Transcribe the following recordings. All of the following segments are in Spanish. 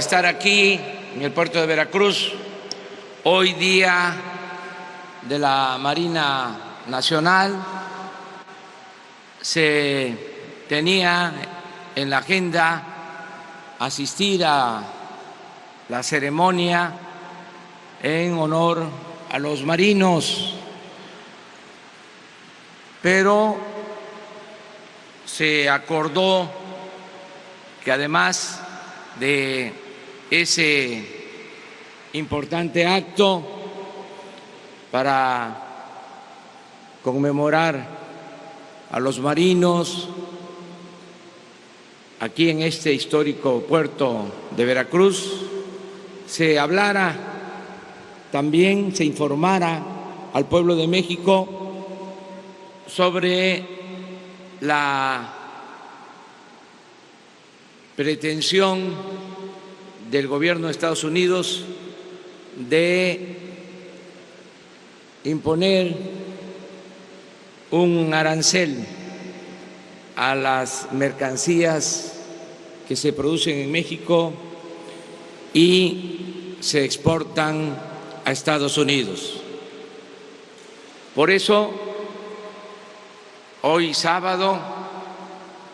estar aquí en el puerto de Veracruz, hoy día de la Marina Nacional. Se tenía en la agenda asistir a la ceremonia en honor a los marinos, pero se acordó que además de ese importante acto para conmemorar a los marinos aquí en este histórico puerto de Veracruz, se hablara también, se informara al pueblo de México sobre la pretensión del gobierno de Estados Unidos de imponer un arancel a las mercancías que se producen en México y se exportan a Estados Unidos. Por eso, hoy sábado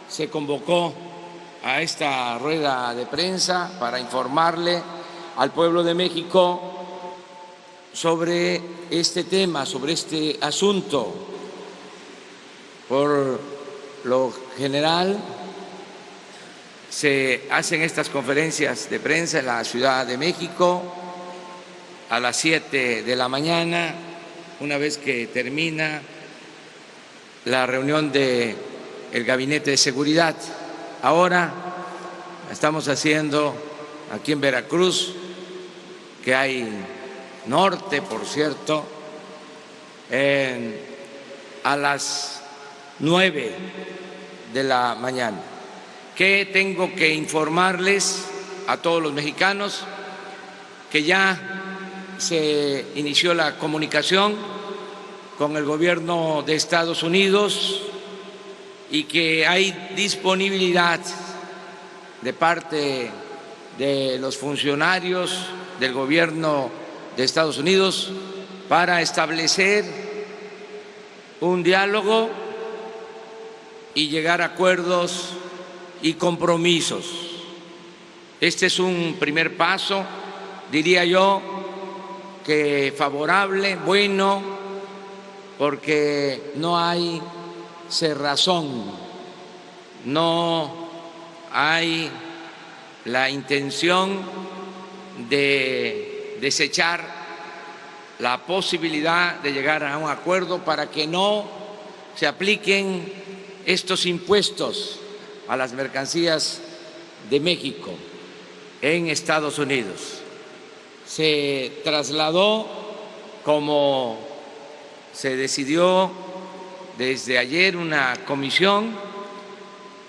se convocó a esta rueda de prensa para informarle al pueblo de México sobre este tema, sobre este asunto. Por lo general se hacen estas conferencias de prensa en la Ciudad de México a las 7 de la mañana, una vez que termina la reunión del Gabinete de Seguridad. Ahora estamos haciendo aquí en Veracruz, que hay norte, por cierto, a las 9 de la mañana. ¿Qué tengo que informarles a todos los mexicanos? Que ya se inició la comunicación con el gobierno de Estados Unidos y que hay disponibilidad de parte de los funcionarios del gobierno de Estados Unidos para establecer un diálogo y llegar a acuerdos y compromisos. Este es un primer paso, diría yo, que favorable, bueno, porque no hay cerrazón, no hay la intención de desechar la posibilidad de llegar a un acuerdo para que no se apliquen estos impuestos a las mercancías de México en Estados Unidos. Se trasladó, como se decidió desde ayer, una comisión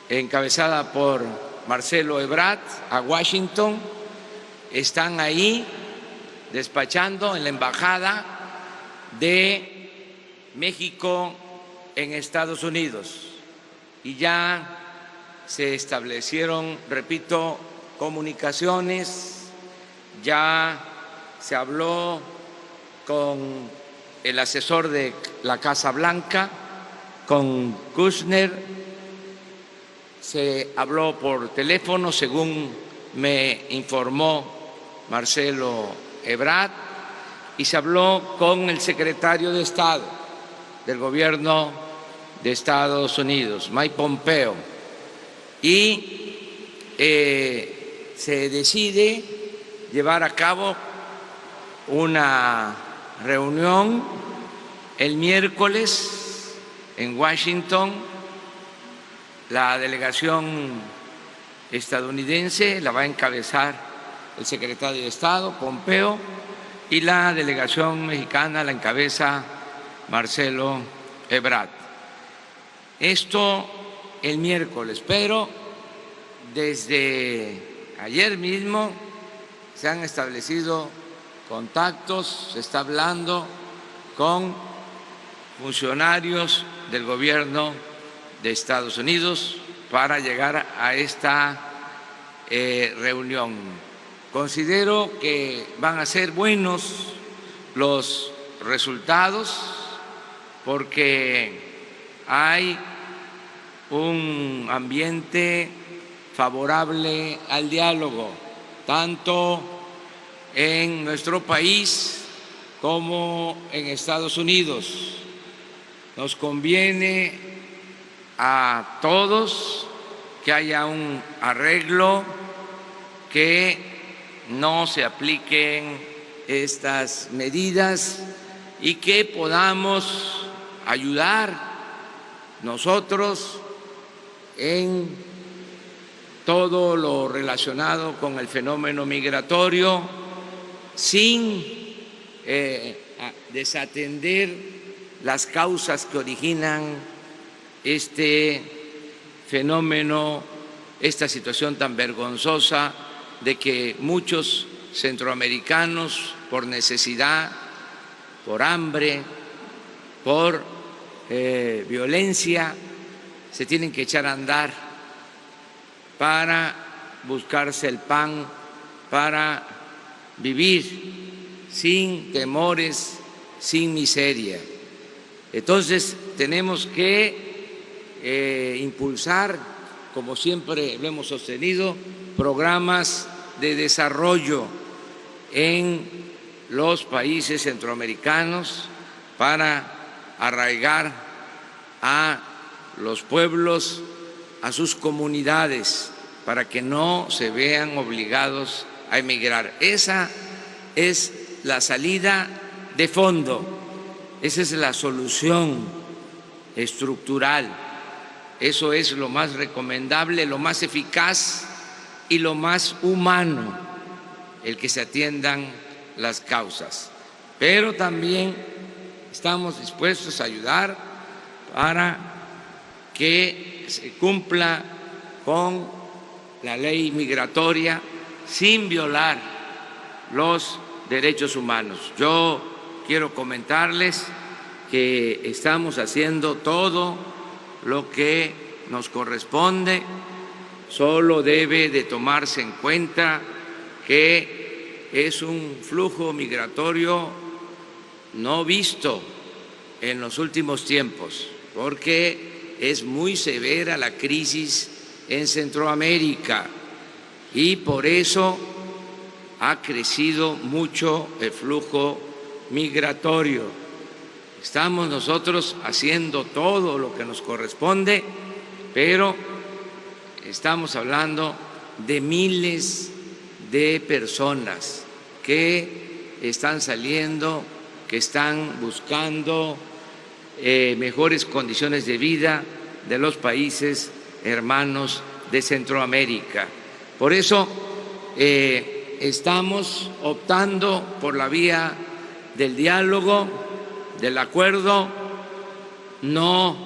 encabezada por Marcelo Ebrard a Washington. Están ahí despachando en la Embajada de México en Estados Unidos y ya se establecieron, repito, comunicaciones, ya se habló con el asesor de la Casa Blanca, con Kushner, se habló por teléfono, según me informó Marcelo Ebrard, y se habló con el secretario de Estado del gobierno de Estados Unidos, Mike Pompeo, y se decide llevar a cabo una reunión el miércoles en Washington. La delegación estadounidense la va a encabezar el secretario de Estado, Pompeo, y la delegación mexicana la encabeza Marcelo Ebrard. Esto el miércoles, pero desde ayer mismo se han establecido contactos, se está hablando con funcionarios del gobierno de Estados Unidos para llegar a esta reunión. Considero que van a ser buenos los resultados porque hay un ambiente favorable al diálogo, tanto en nuestro país como en Estados Unidos. Nos conviene a todos que haya un arreglo, que no se apliquen estas medidas y que podamos ayudar nosotros en todo lo relacionado con el fenómeno migratorio sin desatender las causas que originan este fenómeno, esta situación tan vergonzosa de que muchos centroamericanos, por necesidad, por hambre, por violencia, se tienen que echar a andar para buscarse el pan, para vivir sin temores, sin miseria. Entonces tenemos que impulsar, como siempre lo hemos sostenido, programas de desarrollo en los países centroamericanos para arraigar a los pueblos, a sus comunidades, para que no se vean obligados a emigrar. Esa es la salida de fondo, esa es la solución estructural, eso es lo más recomendable, lo más eficaz y lo más humano, el que se atiendan las causas. Pero también estamos dispuestos a ayudar para que se cumpla con la ley migratoria sin violar los derechos humanos. Yo quiero comentarles que estamos haciendo todo lo que nos corresponde, solo debe de tomarse en cuenta que es un flujo migratorio no visto en los últimos tiempos, porque es muy severa la crisis en Centroamérica y por eso ha crecido mucho el flujo migratorio. Estamos nosotros haciendo todo lo que nos corresponde, pero estamos hablando de miles de personas que están saliendo, que están buscando mejores condiciones de vida de los países hermanos de Centroamérica. Por eso estamos optando por la vía del diálogo, del acuerdo, no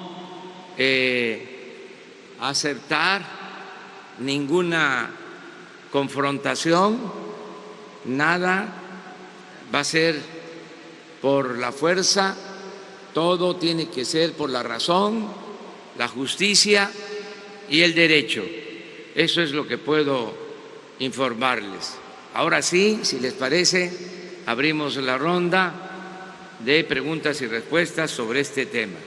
aceptar ninguna confrontación, nada va a ser por la fuerza, todo tiene que ser por la razón, la justicia y el derecho. Eso es lo que puedo informarles. Ahora sí, si les parece, abrimos la ronda de preguntas y respuestas sobre este tema.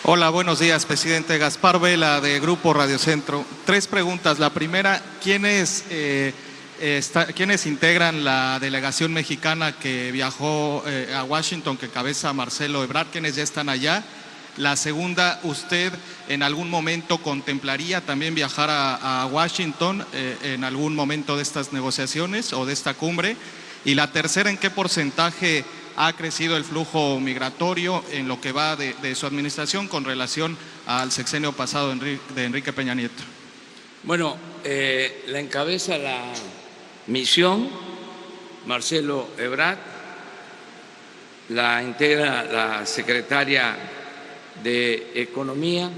Hola, buenos días, presidente. Gaspar Vela, de Grupo Radio Centro. 3 preguntas. La primera, ¿quiénes integran la delegación mexicana que viajó a Washington, que cabeza Marcelo Ebrard? ¿Quiénes ya están allá? La segunda, ¿usted en algún momento contemplaría también viajar a Washington en algún momento de estas negociaciones o de esta cumbre? Y la tercera, ¿en qué porcentaje ha crecido el flujo migratorio en lo que va de su administración con relación al sexenio pasado de Enrique Peña Nieto? Bueno, la encabeza la misión Marcelo Ebrard, la integra la secretaria de Economía,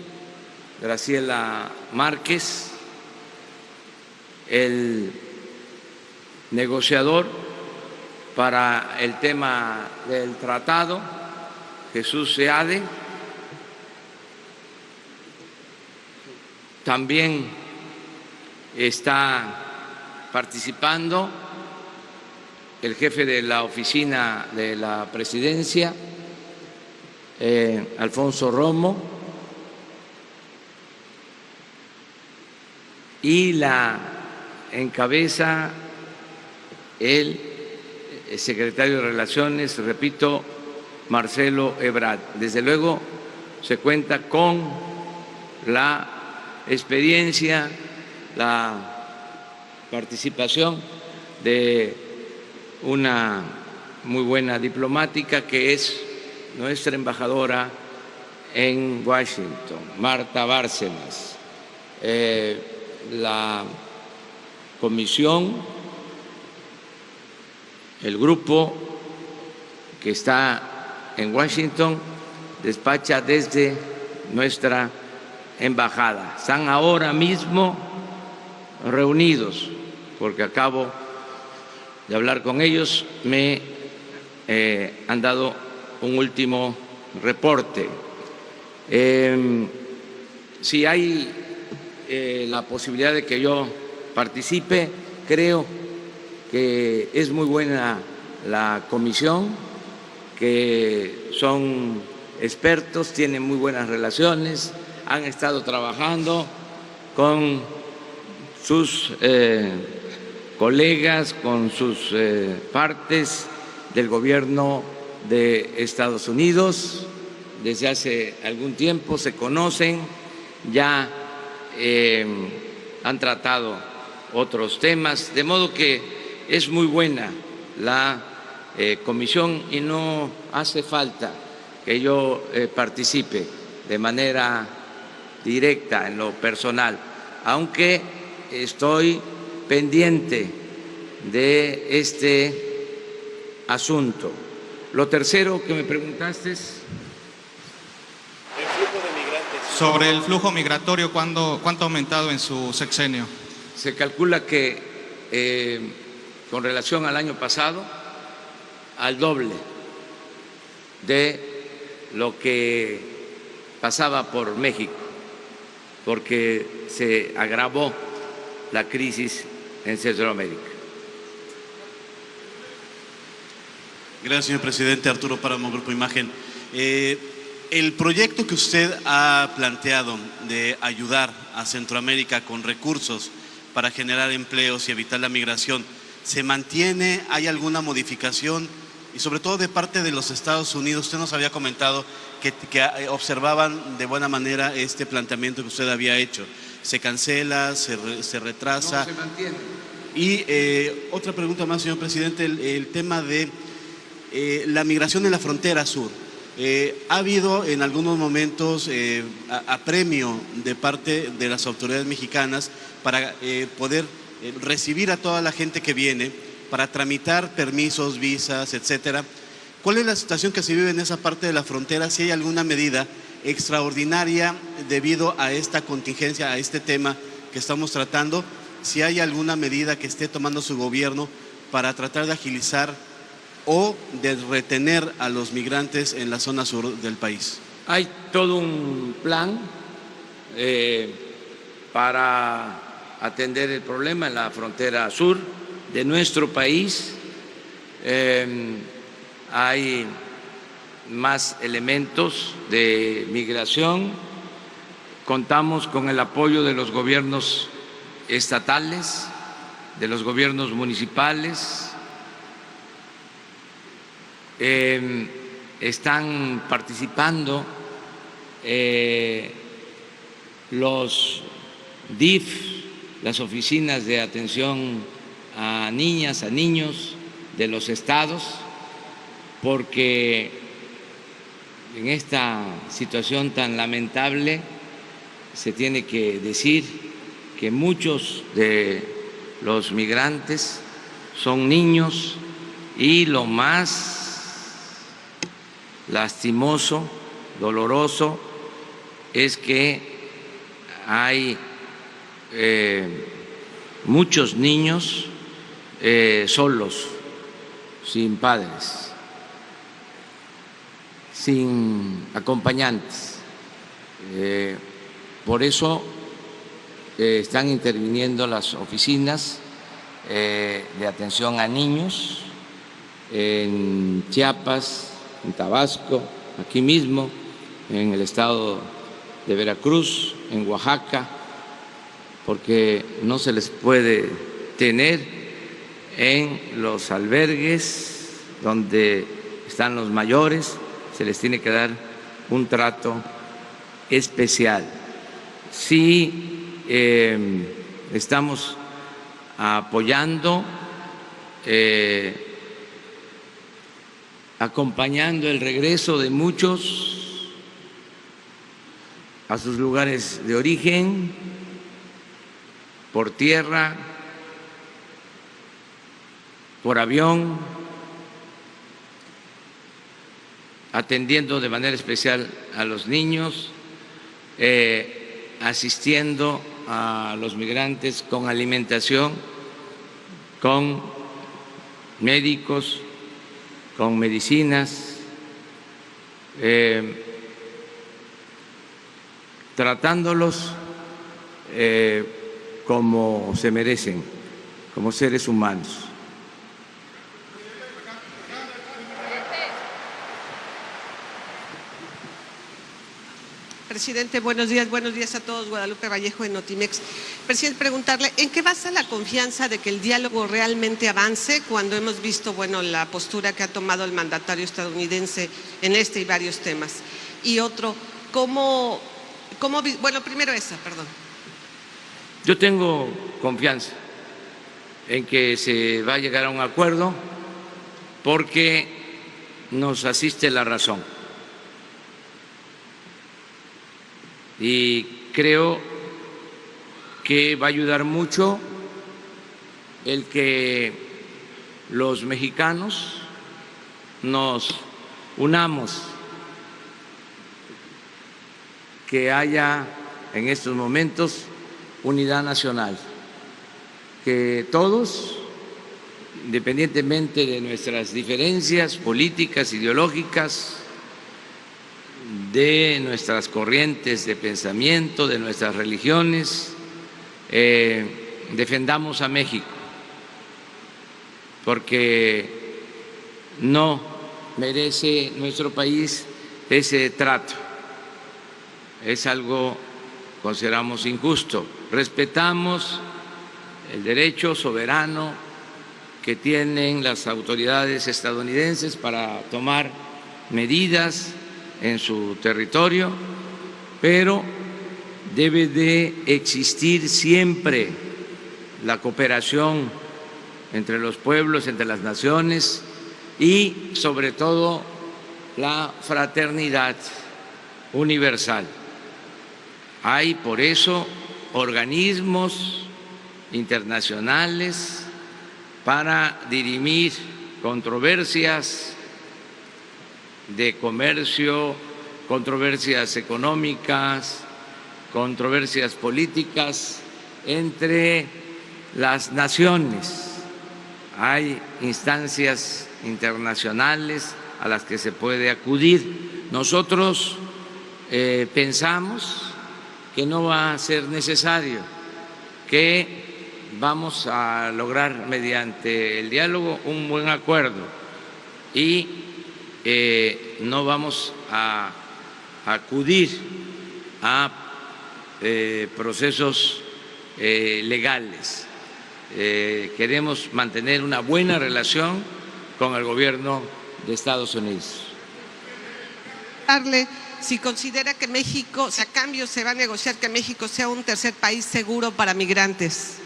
Graciela Márquez, el negociador para el tema del tratado, Jesús Seade, también está participando el jefe de la oficina de la presidencia, Alfonso Romo, y la encabeza el secretario de Relaciones, repito, Marcelo Ebrard. Desde luego se cuenta con la experiencia, la participación de una muy buena diplomática que es nuestra embajadora en Washington, Marta Bárcenas. La comisión, el grupo que está en Washington despacha desde nuestra embajada. Están ahora mismo reunidos porque acabo de hablar con ellos, me han dado un último reporte. Si hay la posibilidad de que yo participe, creo que es muy buena la comisión, que son expertos, tienen muy buenas relaciones, han estado trabajando con sus colegas, con sus partes del gobierno de Estados Unidos desde hace algún tiempo, se conocen, ya han tratado otros temas, de modo que es muy buena la comisión y no hace falta que yo participe de manera directa en lo personal, aunque estoy pendiente de este asunto. Lo tercero que me preguntaste es el flujo de migrantes. Sobre el flujo migratorio, ¿cuánto ha aumentado en su sexenio? Se calcula que con relación al año pasado, al doble de lo que pasaba por México, porque se agravó la crisis en Centroamérica. Gracias, señor presidente. Arturo Páramo, Grupo Imagen. El proyecto que usted ha planteado de ayudar a Centroamérica con recursos para generar empleos y evitar la migración, ¿se mantiene? ¿Hay alguna modificación? Y sobre todo de parte de los Estados Unidos, usted nos había comentado que observaban de buena manera este planteamiento que usted había hecho. ¿Se cancela? ¿Se retrasa? No, se mantiene. Y otra pregunta más, señor presidente, el tema de la migración en la frontera sur. Ha habido en algunos momentos apremio de parte de las autoridades mexicanas para poder recibir a toda la gente que viene, para tramitar permisos, visas, etcétera. ¿Cuál es la situación que se vive en esa parte de la frontera? Si hay alguna medida extraordinaria debido a esta contingencia, a este tema que estamos tratando, si hay alguna medida que esté tomando su gobierno para tratar de agilizar o de retener a los migrantes en la zona sur del país. Hay todo un plan para atender el problema en la frontera sur de nuestro país. Hay más elementos de migración. Contamos con el apoyo de los gobiernos estatales, de los gobiernos municipales. Están participando los DIF, las oficinas de atención a niñas, a niños de los estados, porque en esta situación tan lamentable se tiene que decir que muchos de los migrantes son niños y lo más lastimoso, doloroso, es que hay muchos niños solos, sin padres, sin acompañantes. Por eso están interviniendo las oficinas de atención a niños en Chiapas, en Tabasco, aquí mismo, en el estado de Veracruz, en Oaxaca, porque no se les puede tener en los albergues donde están los mayores, se les tiene que dar un trato especial. Sí, estamos apoyando, acompañando el regreso de muchos a sus lugares de origen, por tierra, por avión, atendiendo de manera especial a los niños, asistiendo a los migrantes con alimentación, con médicos, con medicinas, tratándolos como se merecen, como seres humanos. Presidente, buenos días a todos. Guadalupe Vallejo de Notimex. Presidente, preguntarle, ¿en qué basa la confianza de que el diálogo realmente avance cuando hemos visto, la postura que ha tomado el mandatario estadounidense en este y varios temas? Y otro, primero esa, perdón. Yo tengo confianza en que se va a llegar a un acuerdo porque nos asiste la razón. Y creo que va a ayudar mucho el que los mexicanos nos unamos, que haya en estos momentos unidad nacional, que todos, independientemente de nuestras diferencias políticas, ideológicas, de nuestras corrientes de pensamiento, de nuestras religiones, defendamos a México, porque no merece nuestro país ese trato. Es algo, consideramos, injusto. Respetamos el derecho soberano que tienen las autoridades estadounidenses para tomar medidas en su territorio, pero debe de existir siempre la cooperación entre los pueblos, entre las naciones y sobre todo la fraternidad universal. Hay por eso organismos internacionales para dirimir controversias de comercio, controversias económicas, controversias políticas entre las naciones. Hay instancias internacionales a las que se puede acudir. Nosotros pensamos que no va a ser necesario, que vamos a lograr mediante el diálogo un buen acuerdo y no vamos a acudir a procesos legales. Queremos mantener una buena relación con el gobierno de Estados Unidos. Si considera que México, a cambio se va a negociar que México sea un tercer país seguro para migrantes.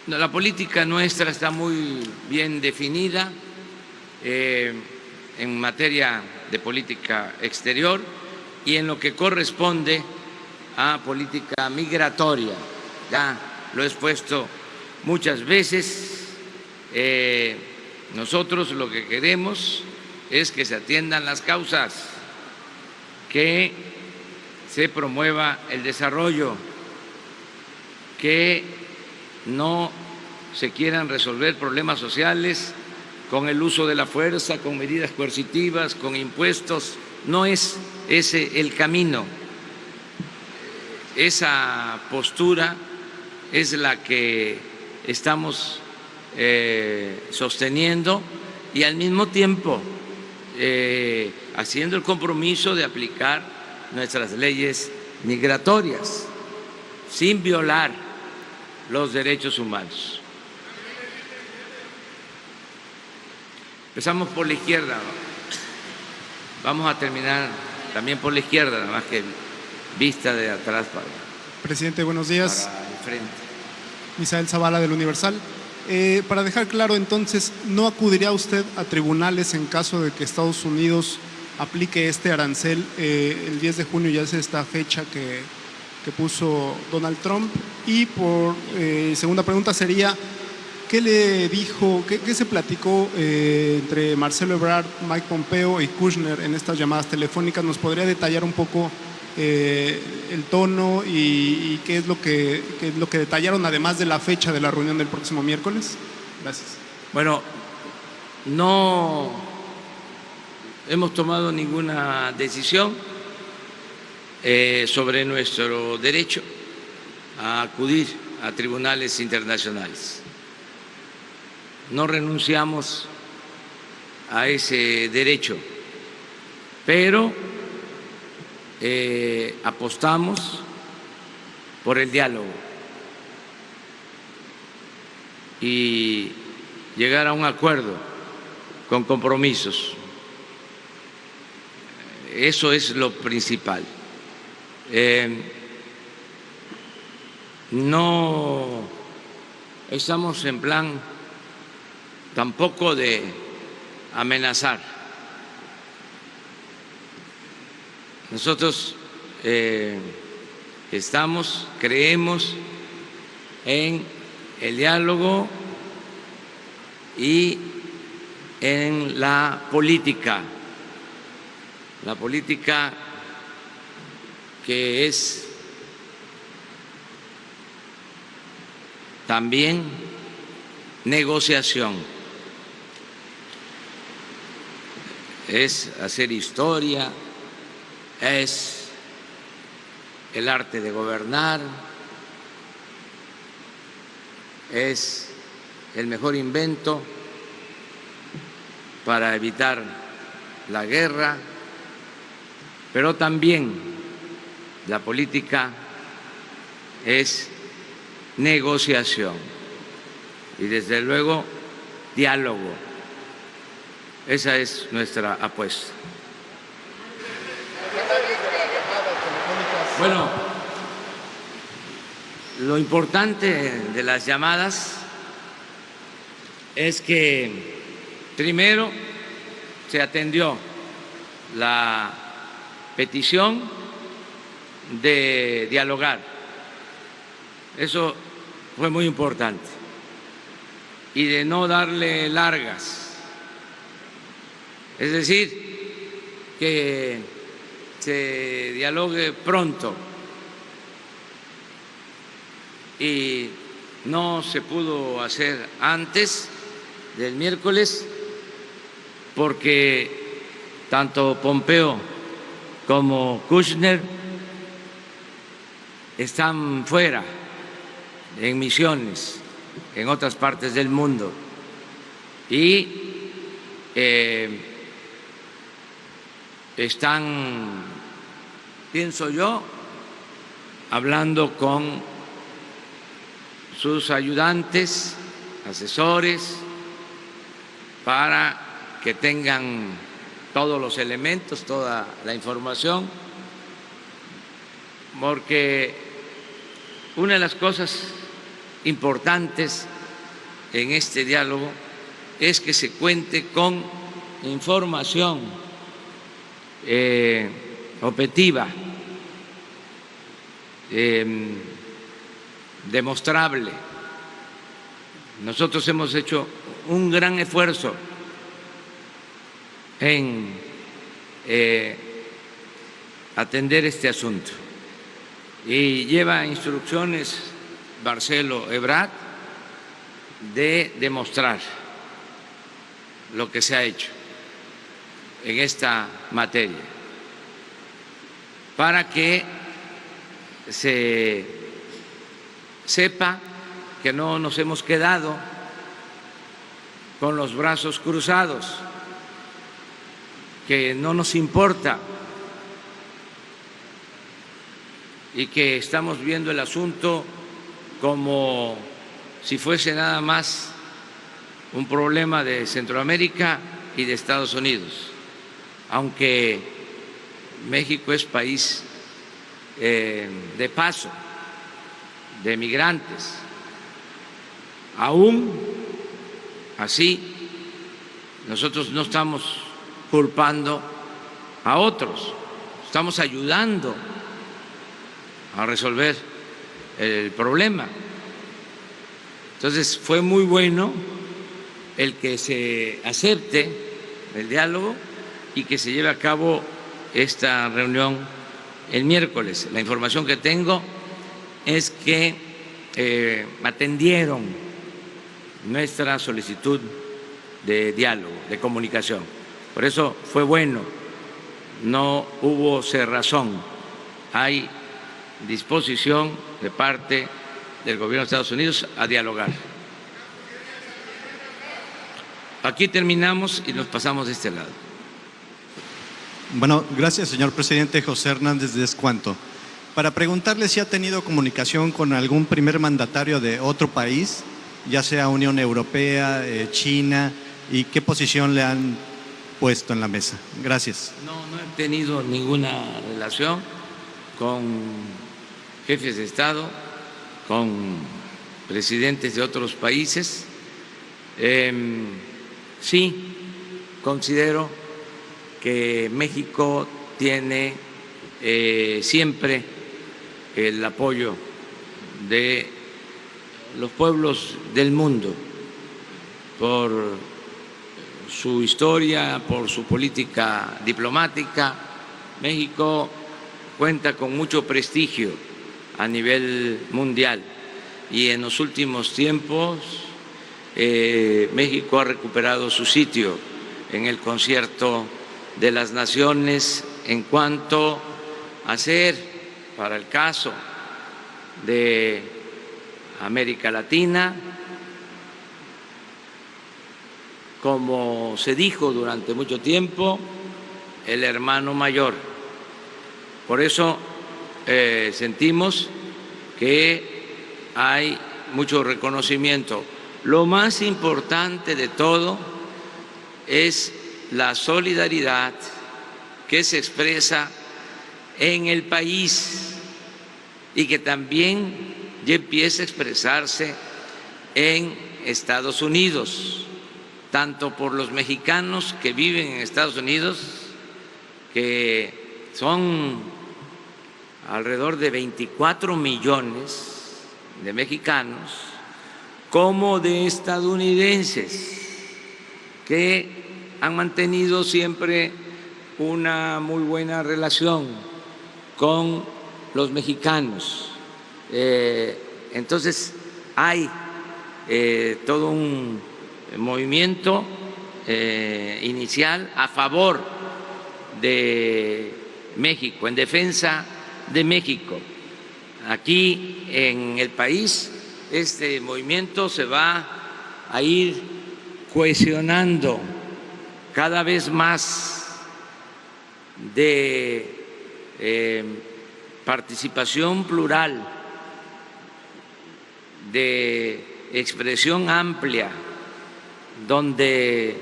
La política nuestra está muy bien definida en materia de política exterior y en lo que corresponde a política migratoria. Ya lo he expuesto muchas veces. Nosotros lo que queremos es que se atiendan las causas, que se promueva el desarrollo, que no se quieran resolver problemas sociales con el uso de la fuerza, con medidas coercitivas, con impuestos. No es ese el camino. Esa postura es la que estamos sosteniendo y al mismo tiempo haciendo el compromiso de aplicar nuestras leyes migratorias sin violar los derechos humanos. Empezamos por la izquierda, vamos a terminar también por la izquierda, nada más que vista de atrás para Presidente, buenos días. el frente. Misael Zavala del Universal. Para dejar claro, entonces, ¿no acudiría usted a tribunales en caso de que Estados Unidos aplique este arancel? El 10 de junio ya es esta fecha que puso Donald Trump. Y por segunda pregunta sería, ¿qué le dijo, qué se platicó entre Marcelo Ebrard, Mike Pompeo y Kushner en estas llamadas telefónicas? ¿Nos podría detallar un poco el tono y qué es lo que detallaron, además de la fecha de la reunión del próximo miércoles? Gracias. Bueno, no hemos tomado ninguna decisión sobre nuestro derecho a acudir a tribunales internacionales. No renunciamos a ese derecho, pero apostamos por el diálogo y llegar a un acuerdo con compromisos. Eso es lo principal. No estamos en plan tampoco de amenazar. Nosotros creemos en el diálogo y en la política que es también negociación, es hacer historia, es el arte de gobernar, es el mejor invento para evitar la guerra, pero también la política es negociación y desde luego diálogo. Esa es nuestra apuesta. Bueno, lo importante de las llamadas es que primero se atendió la petición de dialogar. Eso fue muy importante. Y de no darle largas. Es decir, que se dialogue pronto. Y no se pudo hacer antes del miércoles porque tanto Pompeo como Kushner están fuera en misiones en otras partes del mundo y están, pienso yo, hablando con sus ayudantes, asesores, para que tengan todos los elementos, toda la información, porque una de las cosas importantes en este diálogo es que se cuente con información objetiva, demostrable. Nosotros hemos hecho un gran esfuerzo en atender este asunto y lleva instrucciones Marcelo Ebrard de demostrar lo que se ha hecho en esta materia para que se sepa que no nos hemos quedado con los brazos cruzados, que no nos importa y que estamos viendo el asunto como si fuese nada más un problema de Centroamérica y de Estados Unidos, aunque México es país de paso de migrantes. Aún así, nosotros no estamos culpando a otros, estamos ayudando a resolver el problema. Entonces, fue muy bueno el que se acepte el diálogo y que se lleve a cabo esta reunión el miércoles. La información que tengo es que atendieron nuestra solicitud de diálogo, de comunicación. Por eso fue bueno, no hubo cerrazón, hay disposición de parte del gobierno de Estados Unidos a dialogar. Aquí terminamos y nos pasamos de este lado. Bueno, gracias, señor presidente. José Hernández de Escuanto. Para preguntarle si ha tenido comunicación con algún primer mandatario de otro país, ya sea Unión Europea, China, y qué posición le han puesto en la mesa. Gracias. No he tenido ninguna relación con jefes de Estado, con presidentes de otros países. Sí, considero que México tiene siempre el apoyo de los pueblos del mundo por su historia, por su política diplomática. México cuenta con mucho prestigio a nivel mundial y en los últimos tiempos México ha recuperado su sitio en el concierto de las naciones en cuanto a ser, para el caso de América Latina, como se dijo durante mucho tiempo, el hermano mayor. Por eso sentimos que hay mucho reconocimiento. Lo más importante de todo es la solidaridad que se expresa en el país y que también ya empieza a expresarse en Estados Unidos, tanto por los mexicanos que viven en Estados Unidos, que son alrededor de 24 millones de mexicanos, como de estadounidenses que han mantenido siempre una muy buena relación con los mexicanos. Entonces hay todo un movimiento inicial a favor de México, en defensa de México. Aquí en el país este movimiento se va a ir cohesionando cada vez más de participación plural, de expresión amplia, donde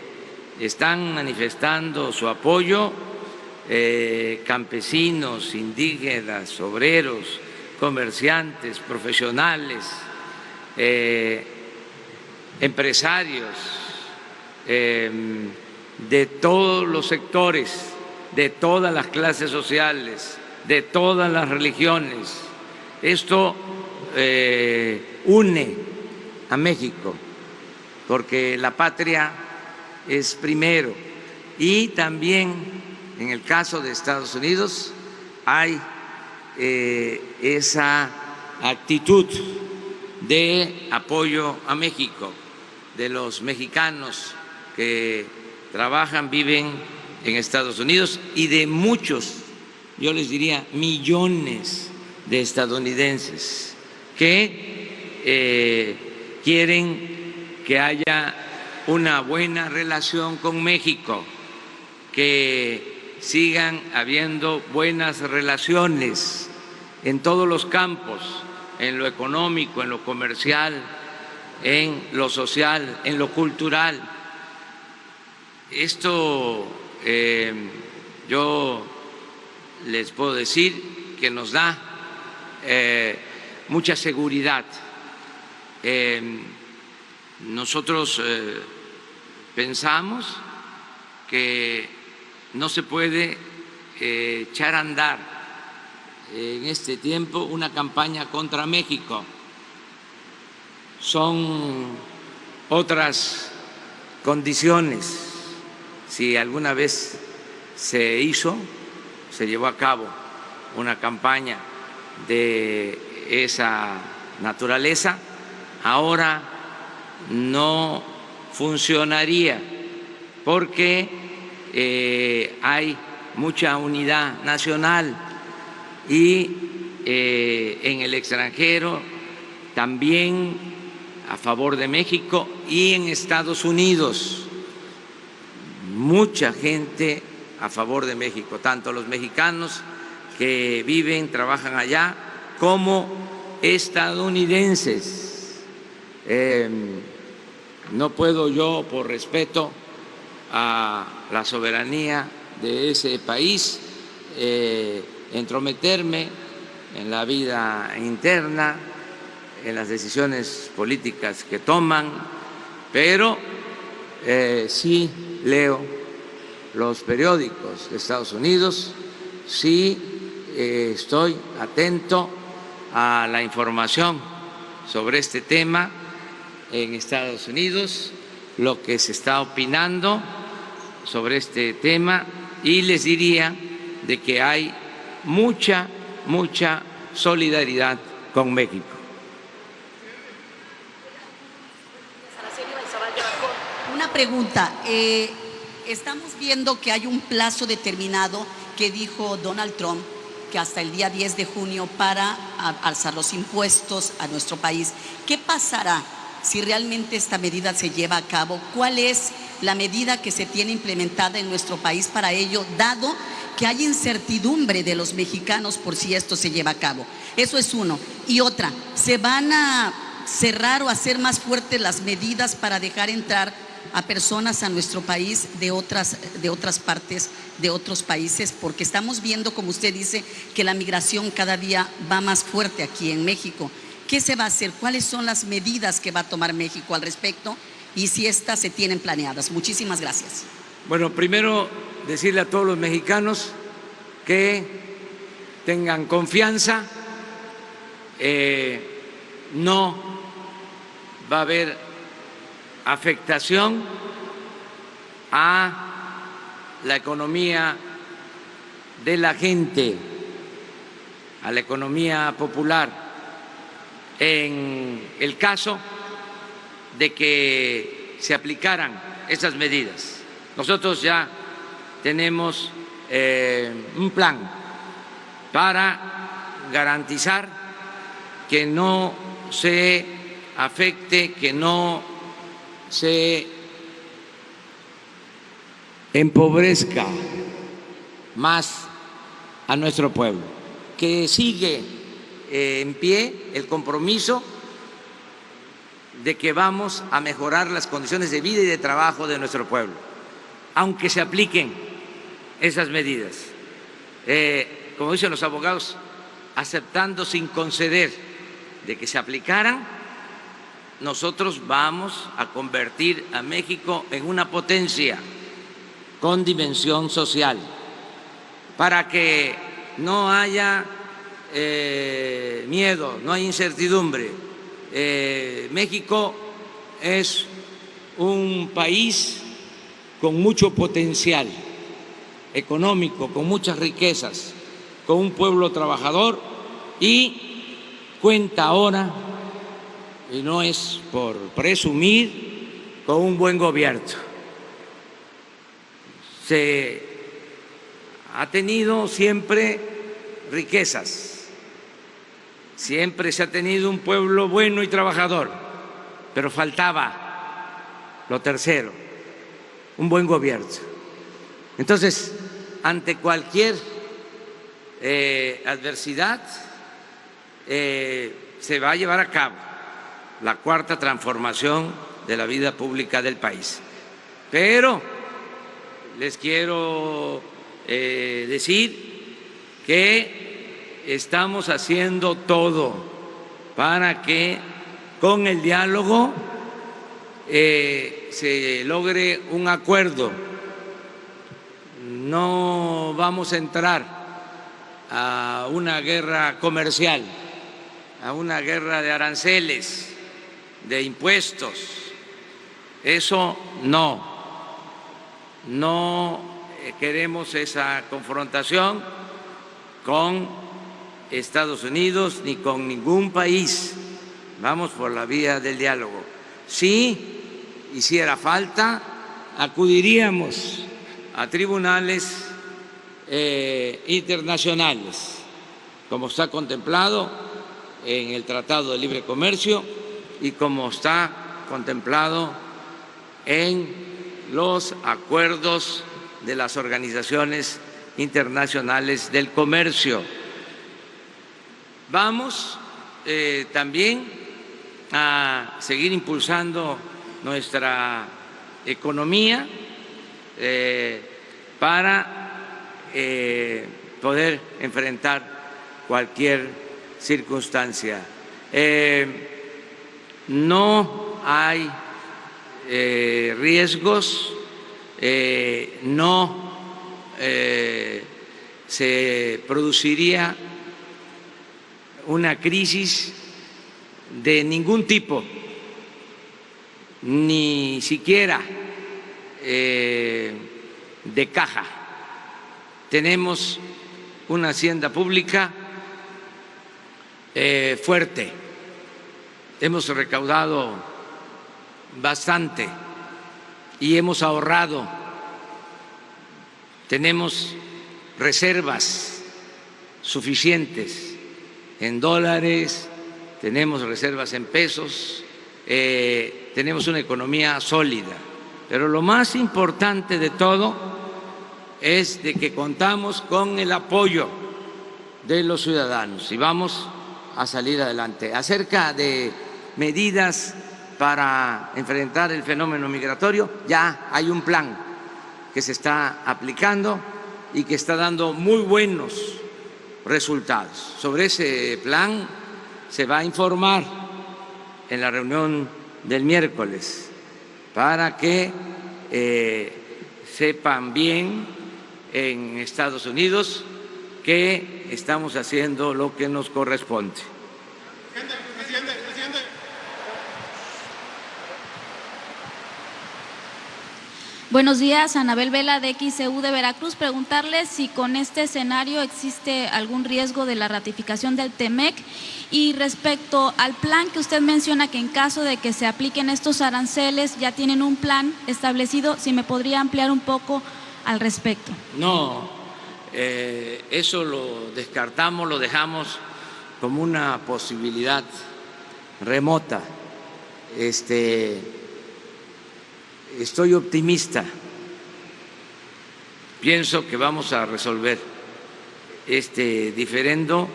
están manifestando su apoyo campesinos, indígenas, obreros, comerciantes, profesionales, empresarios, de todos los sectores, de todas las clases sociales, de todas las religiones. Esto une a México, porque la patria es primero. Y también en el caso de Estados Unidos hay esa actitud de apoyo a México, de los mexicanos que trabajan, viven en Estados Unidos y de muchos, yo les diría millones de estadounidenses que quieren que haya una buena relación con México, que sigan habiendo buenas relaciones en todos los campos, en lo económico, en lo comercial, en lo social, en lo cultural. Esto yo les puedo decir que nos da mucha seguridad. Nosotros pensamos que no se puede echar a andar en este tiempo una campaña contra México. Son otras condiciones. Si alguna vez se llevó a cabo una campaña de esa naturaleza, ahora no funcionaría porque hay mucha unidad nacional y en el extranjero también a favor de México y en Estados Unidos mucha gente a favor de México, tanto los mexicanos que viven, trabajan allá, como estadounidenses. No puedo yo, por respeto a la soberanía de ese país, entrometerme en la vida interna, en las decisiones políticas que toman, pero sí leo los periódicos de Estados Unidos, sí estoy atento a la información sobre este tema en Estados Unidos, lo que se está opinando sobre este tema, y les diría de que hay mucha solidaridad con México. Una pregunta. Estamos viendo que hay un plazo determinado que dijo Donald Trump, que hasta el día 10 de junio para alzar los impuestos a nuestro país. ¿Qué pasará si realmente esta medida se lleva a cabo? ¿Cuál es la medida que se tiene implementada en nuestro país para ello, dado que hay incertidumbre de los mexicanos por si esto se lleva a cabo? Eso es uno. Y otra, ¿se van a cerrar o hacer más fuertes las medidas para dejar entrar a personas a nuestro país de otras partes, de otros países? Porque estamos viendo, como usted dice, que la migración cada día va más fuerte aquí en México. ¿Qué se va a hacer? ¿Cuáles son las medidas que va a tomar México al respecto? Y si estas se tienen planeadas. Muchísimas gracias. Bueno, primero decirle a todos los mexicanos que tengan confianza, no va a haber afectación a la economía de la gente, a la economía popular, en el caso de que se aplicaran esas medidas. Nosotros ya tenemos un plan para garantizar que no se afecte, que no se empobrezca más a nuestro pueblo, que sigue en pie el compromiso de que vamos a mejorar las condiciones de vida y de trabajo de nuestro pueblo, aunque se apliquen esas medidas. Como dicen los abogados, aceptando sin conceder de que se aplicaran, nosotros vamos a convertir a México en una potencia con dimensión social, para que no haya miedo, no haya incertidumbre. México es un país con mucho potencial económico, con muchas riquezas, con un pueblo trabajador, y cuenta ahora, y no es por presumir, con un buen gobierno. Se ha tenido siempre riquezas Siempre se ha tenido un pueblo bueno y trabajador, pero faltaba lo tercero, un buen gobierno. Entonces, ante cualquier adversidad, se va a llevar a cabo la cuarta transformación de la vida pública del país. Pero les quiero decir que estamos haciendo todo para que con el diálogo se logre un acuerdo. No vamos a entrar a una guerra comercial, a una guerra de aranceles, de impuestos. Eso no queremos esa confrontación con Estados Unidos ni con ningún país. Vamos por la vía del diálogo. Si hiciera falta, acudiríamos a tribunales internacionales, como está contemplado en el Tratado de Libre Comercio y como está contemplado en los acuerdos de las organizaciones internacionales del comercio. Vamos también a seguir impulsando nuestra economía para poder enfrentar cualquier circunstancia. No hay riesgos, no se produciría una crisis de ningún tipo, ni siquiera de caja. Tenemos una hacienda pública fuerte, hemos recaudado bastante y hemos ahorrado, tenemos reservas suficientes en dólares, tenemos reservas en pesos, tenemos una economía sólida. Pero lo más importante de todo es de que contamos con el apoyo de los ciudadanos y vamos a salir adelante. Acerca de medidas para enfrentar el fenómeno migratorio, ya hay un plan que se está aplicando y que está dando muy buenos resultados. Sobre ese plan se va a informar en la reunión del miércoles para que sepan bien en Estados Unidos que estamos haciendo lo que nos corresponde. Presidente. Buenos días, Anabel Vela de XCU de Veracruz. Preguntarle si con este escenario existe algún riesgo de la ratificación del TEMEC y respecto al plan que usted menciona que en caso de que se apliquen estos aranceles ya tienen un plan establecido, si me podría ampliar un poco al respecto. No, eso lo descartamos, lo dejamos como una posibilidad remota. Estoy optimista, pienso que vamos a resolver este diferendo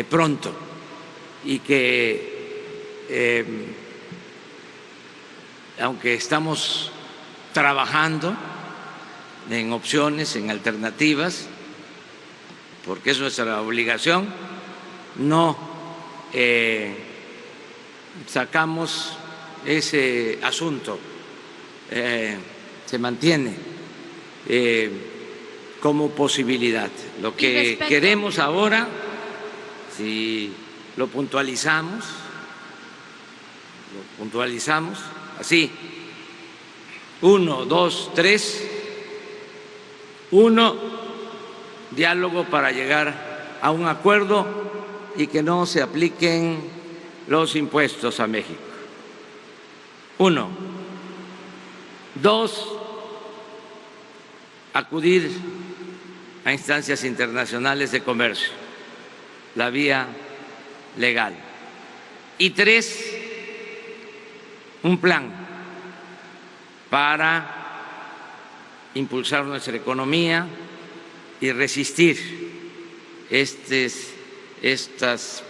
pronto y que aunque estamos trabajando en opciones, en alternativas, porque es nuestra obligación, no sacamos ese asunto. Se mantiene como posibilidad. Lo que queremos ahora, si lo puntualizamos así, 1, 2, 3, 1, diálogo para llegar a un acuerdo y que no se apliquen los impuestos a México. 1. 2, acudir a instancias internacionales de comercio, la vía legal. Y 3, un plan para impulsar nuestra economía y resistir estas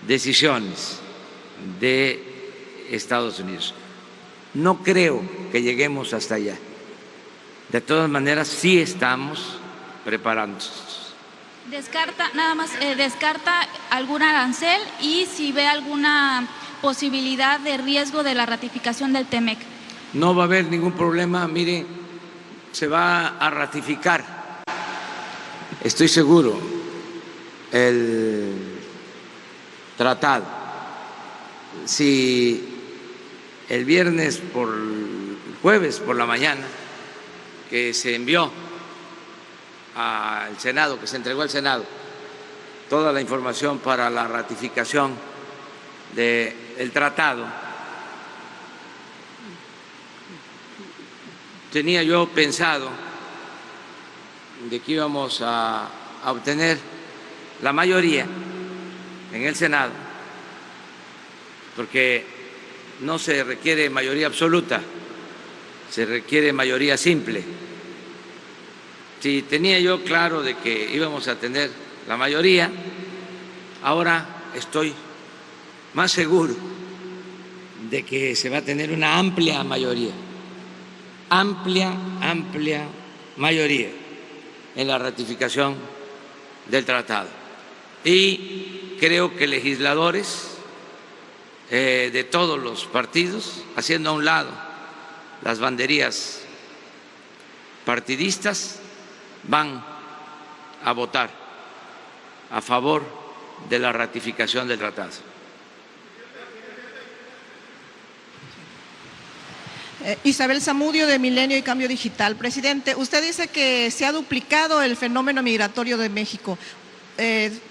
decisiones de Estados Unidos. No creo que lleguemos hasta allá. De todas maneras, sí estamos preparándonos. Descarta, nada más, descarta algún arancel y si ve alguna posibilidad de riesgo de la ratificación del TEMEC. No va a haber ningún problema, mire, se va a ratificar, estoy seguro, el tratado. Si el jueves por la mañana, que se envió al Senado, que se entregó al Senado, toda la información para la ratificación del tratado, tenía yo pensado de que íbamos a obtener la mayoría en el Senado, porque no se requiere mayoría absoluta, se requiere mayoría simple. Si tenía yo claro de que íbamos a tener la mayoría, ahora estoy más seguro de que se va a tener una amplia mayoría, amplia mayoría en la ratificación del tratado. Y creo que legisladores de todos los partidos, haciendo a un lado las banderías partidistas, van a votar a favor de la ratificación del tratado. Isabel Zamudio, de Milenio y Cambio Digital. Presidente, usted dice que se ha duplicado el fenómeno migratorio de México.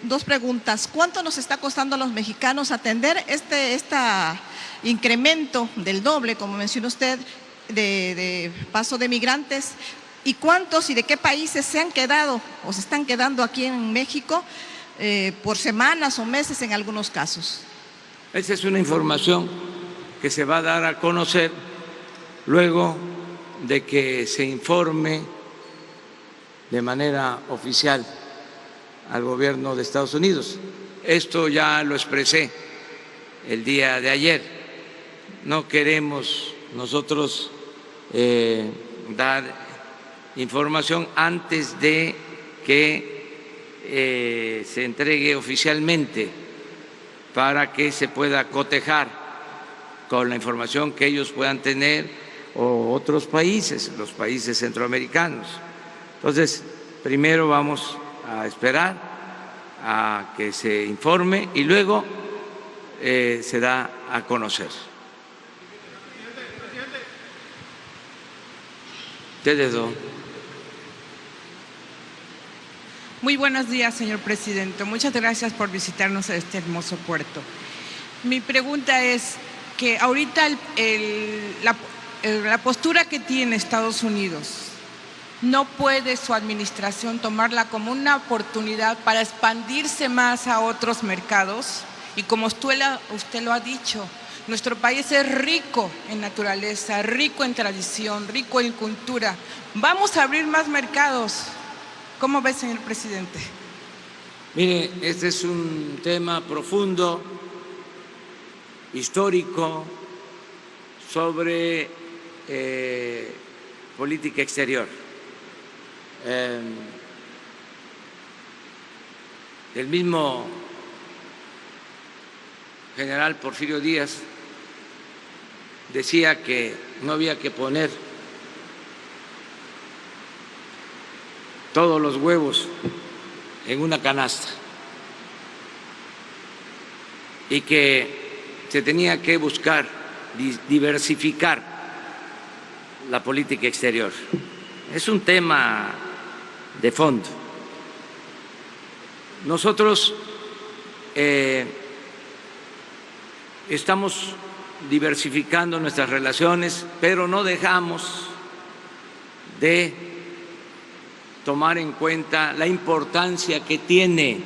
2 preguntas. ¿Cuánto nos está costando a los mexicanos atender este incremento del doble, como mencionó usted, de paso de migrantes? ¿Y cuántos y de qué países se han quedado o se están quedando aquí en México por semanas o meses en algunos casos? Esa es una información que se va a dar a conocer luego de que se informe de manera oficial al gobierno de Estados Unidos. Esto ya lo expresé el día de ayer. No queremos nosotros dar información antes de que se entregue oficialmente para que se pueda cotejar con la información que ellos puedan tener o otros países, los países centroamericanos. Entonces, primero vamos a esperar a que se informe y luego se da a conocer. Muy buenos días, señor presidente. Muchas gracias por visitarnos a este hermoso puerto. Mi pregunta es que ahorita la postura que tiene Estados Unidos, ¿no puede su administración tomarla como una oportunidad para expandirse más a otros mercados? Y como usted lo ha dicho, nuestro país es rico en naturaleza, rico en tradición, rico en cultura. Vamos a abrir más mercados. ¿Cómo ve, señor presidente? Mire, este es un tema profundo, histórico, sobre política exterior. El mismo general Porfirio Díaz decía que no había que poner todos los huevos en una canasta y que se tenía que buscar diversificar la política exterior. Es un tema de fondo. Nosotros estamos diversificando nuestras relaciones, pero no dejamos de tomar en cuenta la importancia que tiene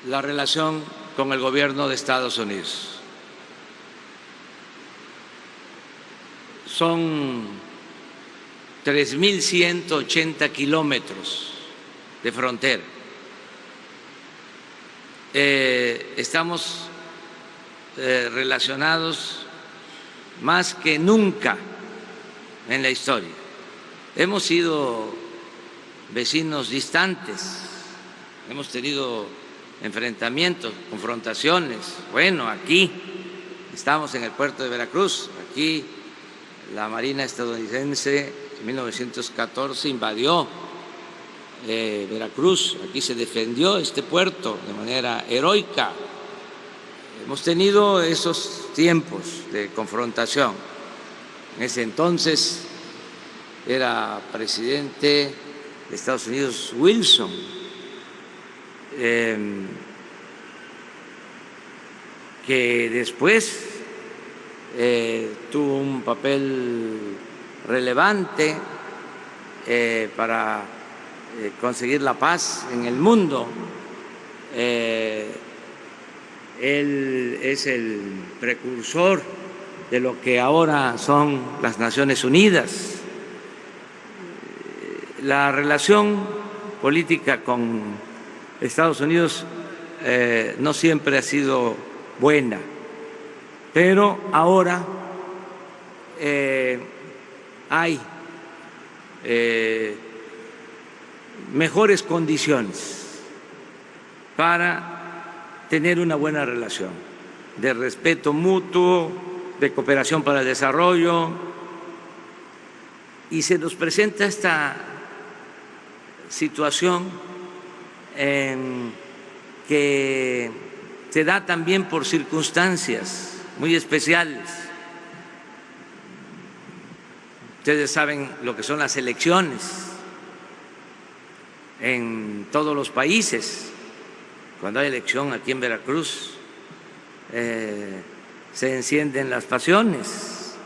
la relación con el gobierno de Estados Unidos. Son 3.180 kilómetros de frontera. Estamos relacionados más que nunca en la historia. Hemos sido vecinos distantes, hemos tenido enfrentamientos, confrontaciones. Bueno, aquí estamos en el puerto de Veracruz, aquí la Marina estadounidense en 1914 invadió Veracruz, aquí se defendió este puerto de manera heroica. Hemos tenido esos tiempos de confrontación. En ese entonces era presidente de Estados Unidos Wilson, que después tuvo un papel relevante para conseguir la paz en el mundo. Él es el precursor de lo que ahora son las Naciones Unidas. La relación política con Estados Unidos no siempre ha sido buena, pero ahora hay mejores condiciones para tener una buena relación de respeto mutuo, de cooperación para el desarrollo, y se nos presenta esta situación que se da también por circunstancias muy especiales. Ustedes saben lo que son las elecciones en todos los países. Cuando hay elección aquí en Veracruz, se encienden las pasiones,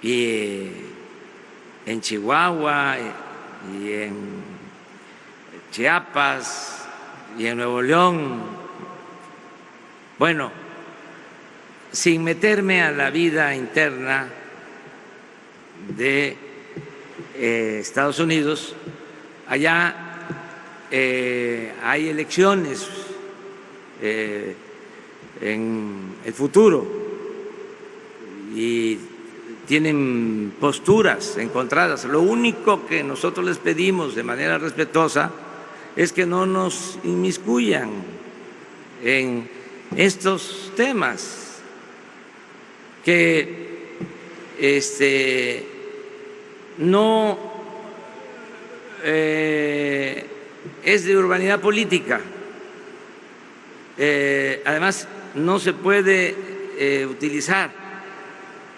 y en Chihuahua y en Chiapas y en Nuevo León. Bueno, sin meterme a la vida interna de Estados Unidos, allá hay elecciones en el futuro y tienen posturas encontradas. Lo único que nosotros les pedimos de manera respetuosa es que no nos inmiscuyan en estos temas, que no es de urbanidad política. Además, no se puede utilizar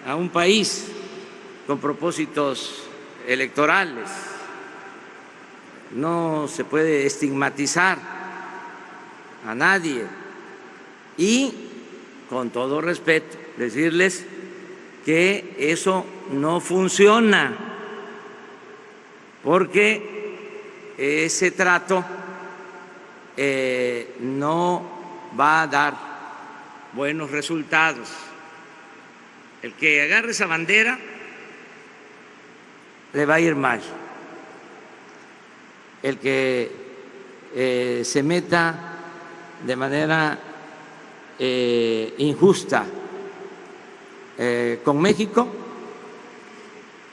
a un país con propósitos electorales, no se puede estigmatizar a nadie, y con todo respeto decirles que eso no funciona, porque ese trato no va a dar buenos resultados. El que agarre esa bandera le va a ir mal. El que se meta de manera injusta con México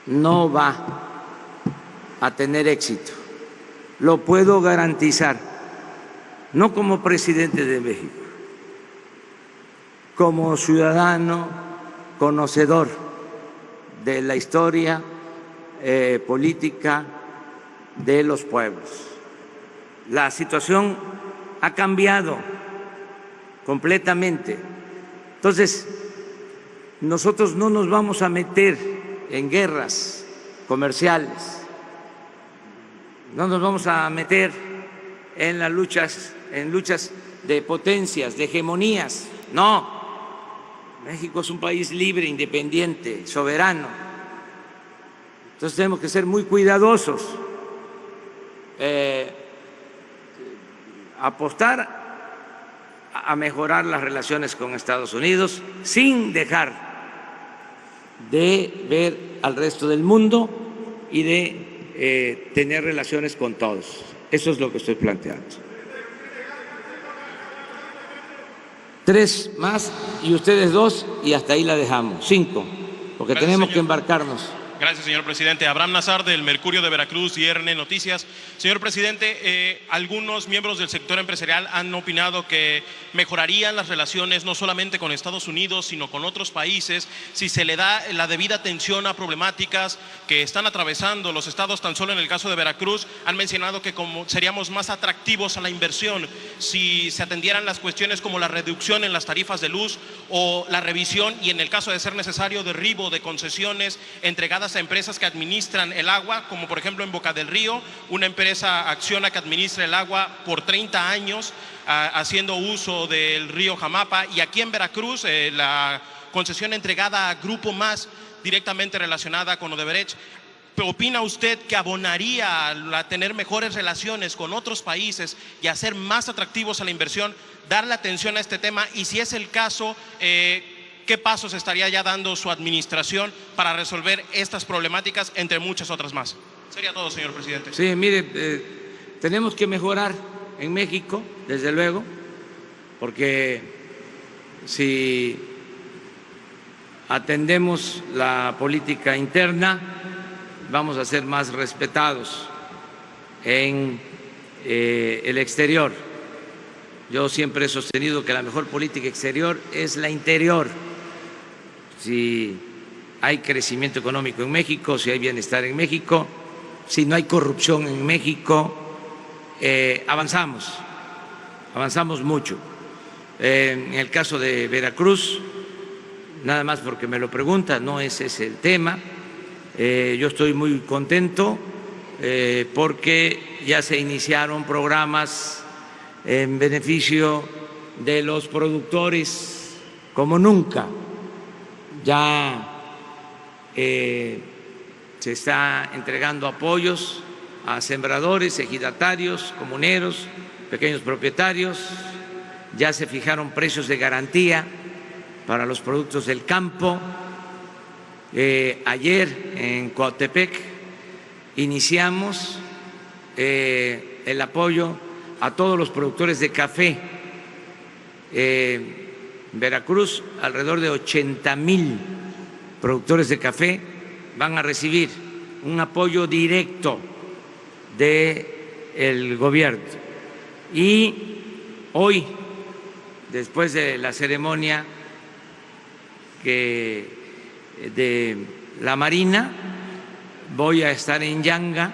no va a tener éxito. Lo puedo garantizar, no como presidente de México, como ciudadano conocedor de la historia política de los pueblos. La situación ha cambiado completamente. Entonces, nosotros no nos vamos a meter en guerras comerciales, no nos vamos a meter en las luchas de potencias, de hegemonías. No. México es un país libre, independiente, soberano. Entonces tenemos que ser muy cuidadosos. apostar a mejorar las relaciones con Estados Unidos sin dejar de ver al resto del mundo y de tener relaciones con todos. Eso es lo que estoy planteando. 3 más y ustedes 2 y hasta ahí la dejamos. 5, porque Gracias, tenemos señor. que embarcarnos. Gracias, señor presidente. Abraham Nazar, del Mercurio de Veracruz y RN Noticias. Señor presidente, algunos miembros del sector empresarial han opinado que mejorarían las relaciones no solamente con Estados Unidos, sino con otros países, si se le da la debida atención a problemáticas que están atravesando los estados. Tan solo en el caso de Veracruz han mencionado que como seríamos más atractivos a la inversión si se atendieran las cuestiones como la reducción en las tarifas de luz o la revisión y, en el caso de ser necesario, derribo de concesiones entregadas a empresas que administran el agua, como por ejemplo en Boca del Río, una empresa Acciona que administra el agua por 30 años haciendo uso del río Jamapa, y aquí en Veracruz la concesión entregada a Grupo Más directamente relacionada con Odebrecht. ¿Opina usted que abonaría a tener mejores relaciones con otros países y a ser más atractivos a la inversión, darle atención a este tema? Y si es el caso, ¿qué pasos estaría ya dando su administración para resolver estas problemáticas, entre muchas otras más? Sería todo, señor presidente. Sí, mire, tenemos que mejorar en México, desde luego, porque si atendemos la política interna, vamos a ser más respetados en el exterior. Yo siempre he sostenido que la mejor política exterior es la interior. Si hay crecimiento económico en México, si hay bienestar en México, si no hay corrupción en México, avanzamos mucho. En el caso de Veracruz, nada más porque me lo pregunta, no ese es el tema. Yo estoy muy contento porque ya se iniciaron programas en beneficio de los productores como nunca. Ya se está entregando apoyos a sembradores, ejidatarios, comuneros, pequeños propietarios. Ya se fijaron precios de garantía para los productos del campo. Ayer en Coatepec iniciamos el apoyo a todos los productores de café. En Veracruz, alrededor de 80,000 productores de café van a recibir un apoyo directo del gobierno. Y hoy, después de la ceremonia de la Marina, voy a estar en Yanga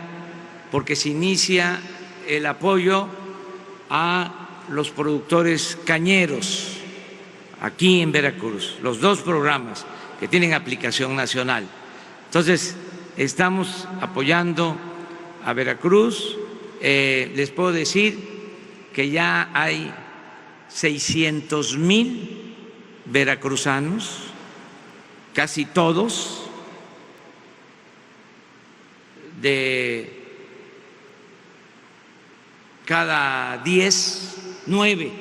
porque se inicia el apoyo a los productores cañeros aquí en Veracruz, los 2 programas que tienen aplicación nacional. Entonces, estamos apoyando a Veracruz. Les puedo decir que ya hay 600,000 veracruzanos, casi todos, de cada 10, 9,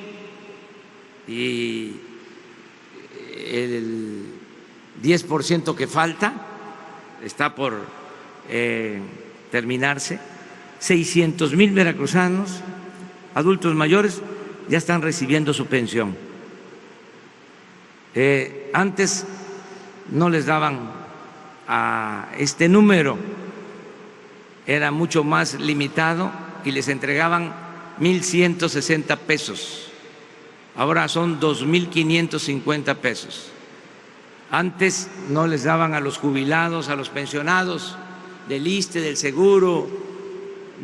y el 10% que falta está por terminarse. 600,000 veracruzanos, adultos mayores, ya están recibiendo su pensión. Antes no les daban a este número, era mucho más limitado y les entregaban 1,160 pesos. Ahora son 2,550 pesos. Antes no les daban a los jubilados, a los pensionados del ISSSTE, del Seguro,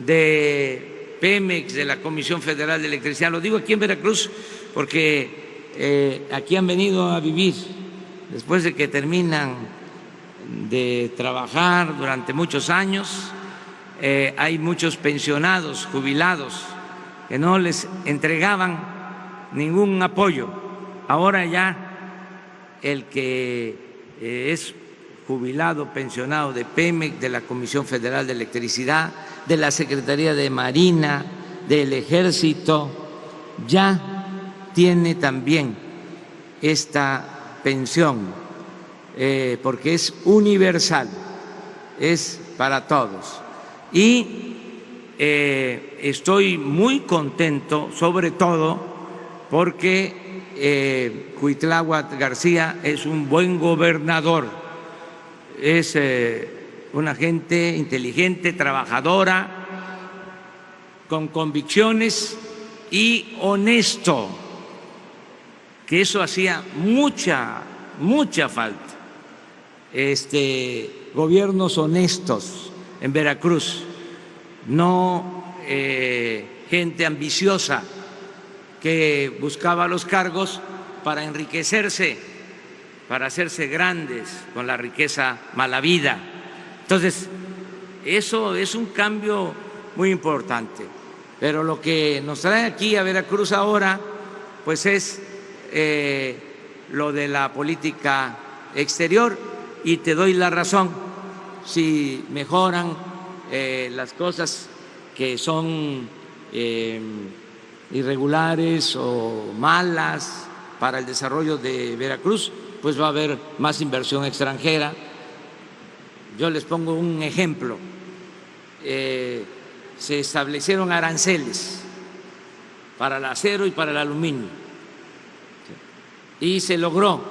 de Pemex, de la Comisión Federal de Electricidad. Lo digo aquí en Veracruz porque aquí han venido a vivir después de que terminan de trabajar durante muchos años. Hay muchos pensionados, jubilados, que no les entregaban ningún apoyo. Ahora ya el que es jubilado, pensionado de Pemex, de la Comisión Federal de Electricidad, de la Secretaría de Marina, del Ejército, ya tiene también esta pensión, porque es universal, es para todos. Y estoy muy contento, sobre todo porque Cuitláhuac García es un buen gobernador, es una gente inteligente, trabajadora, con convicciones y honesto, que eso hacía mucha falta. Gobiernos honestos en Veracruz, no gente ambiciosa que buscaba los cargos para enriquecerse, para hacerse grandes con la riqueza mala vida. Entonces, eso es un cambio muy importante. Pero lo que nos trae aquí a Veracruz ahora, pues es lo de la política exterior, y te doy la razón. Si mejoran las cosas que son irregulares o malas para el desarrollo de Veracruz, pues va a haber más inversión extranjera. Yo les pongo un ejemplo. Se establecieron aranceles para el acero y para el aluminio, y se logró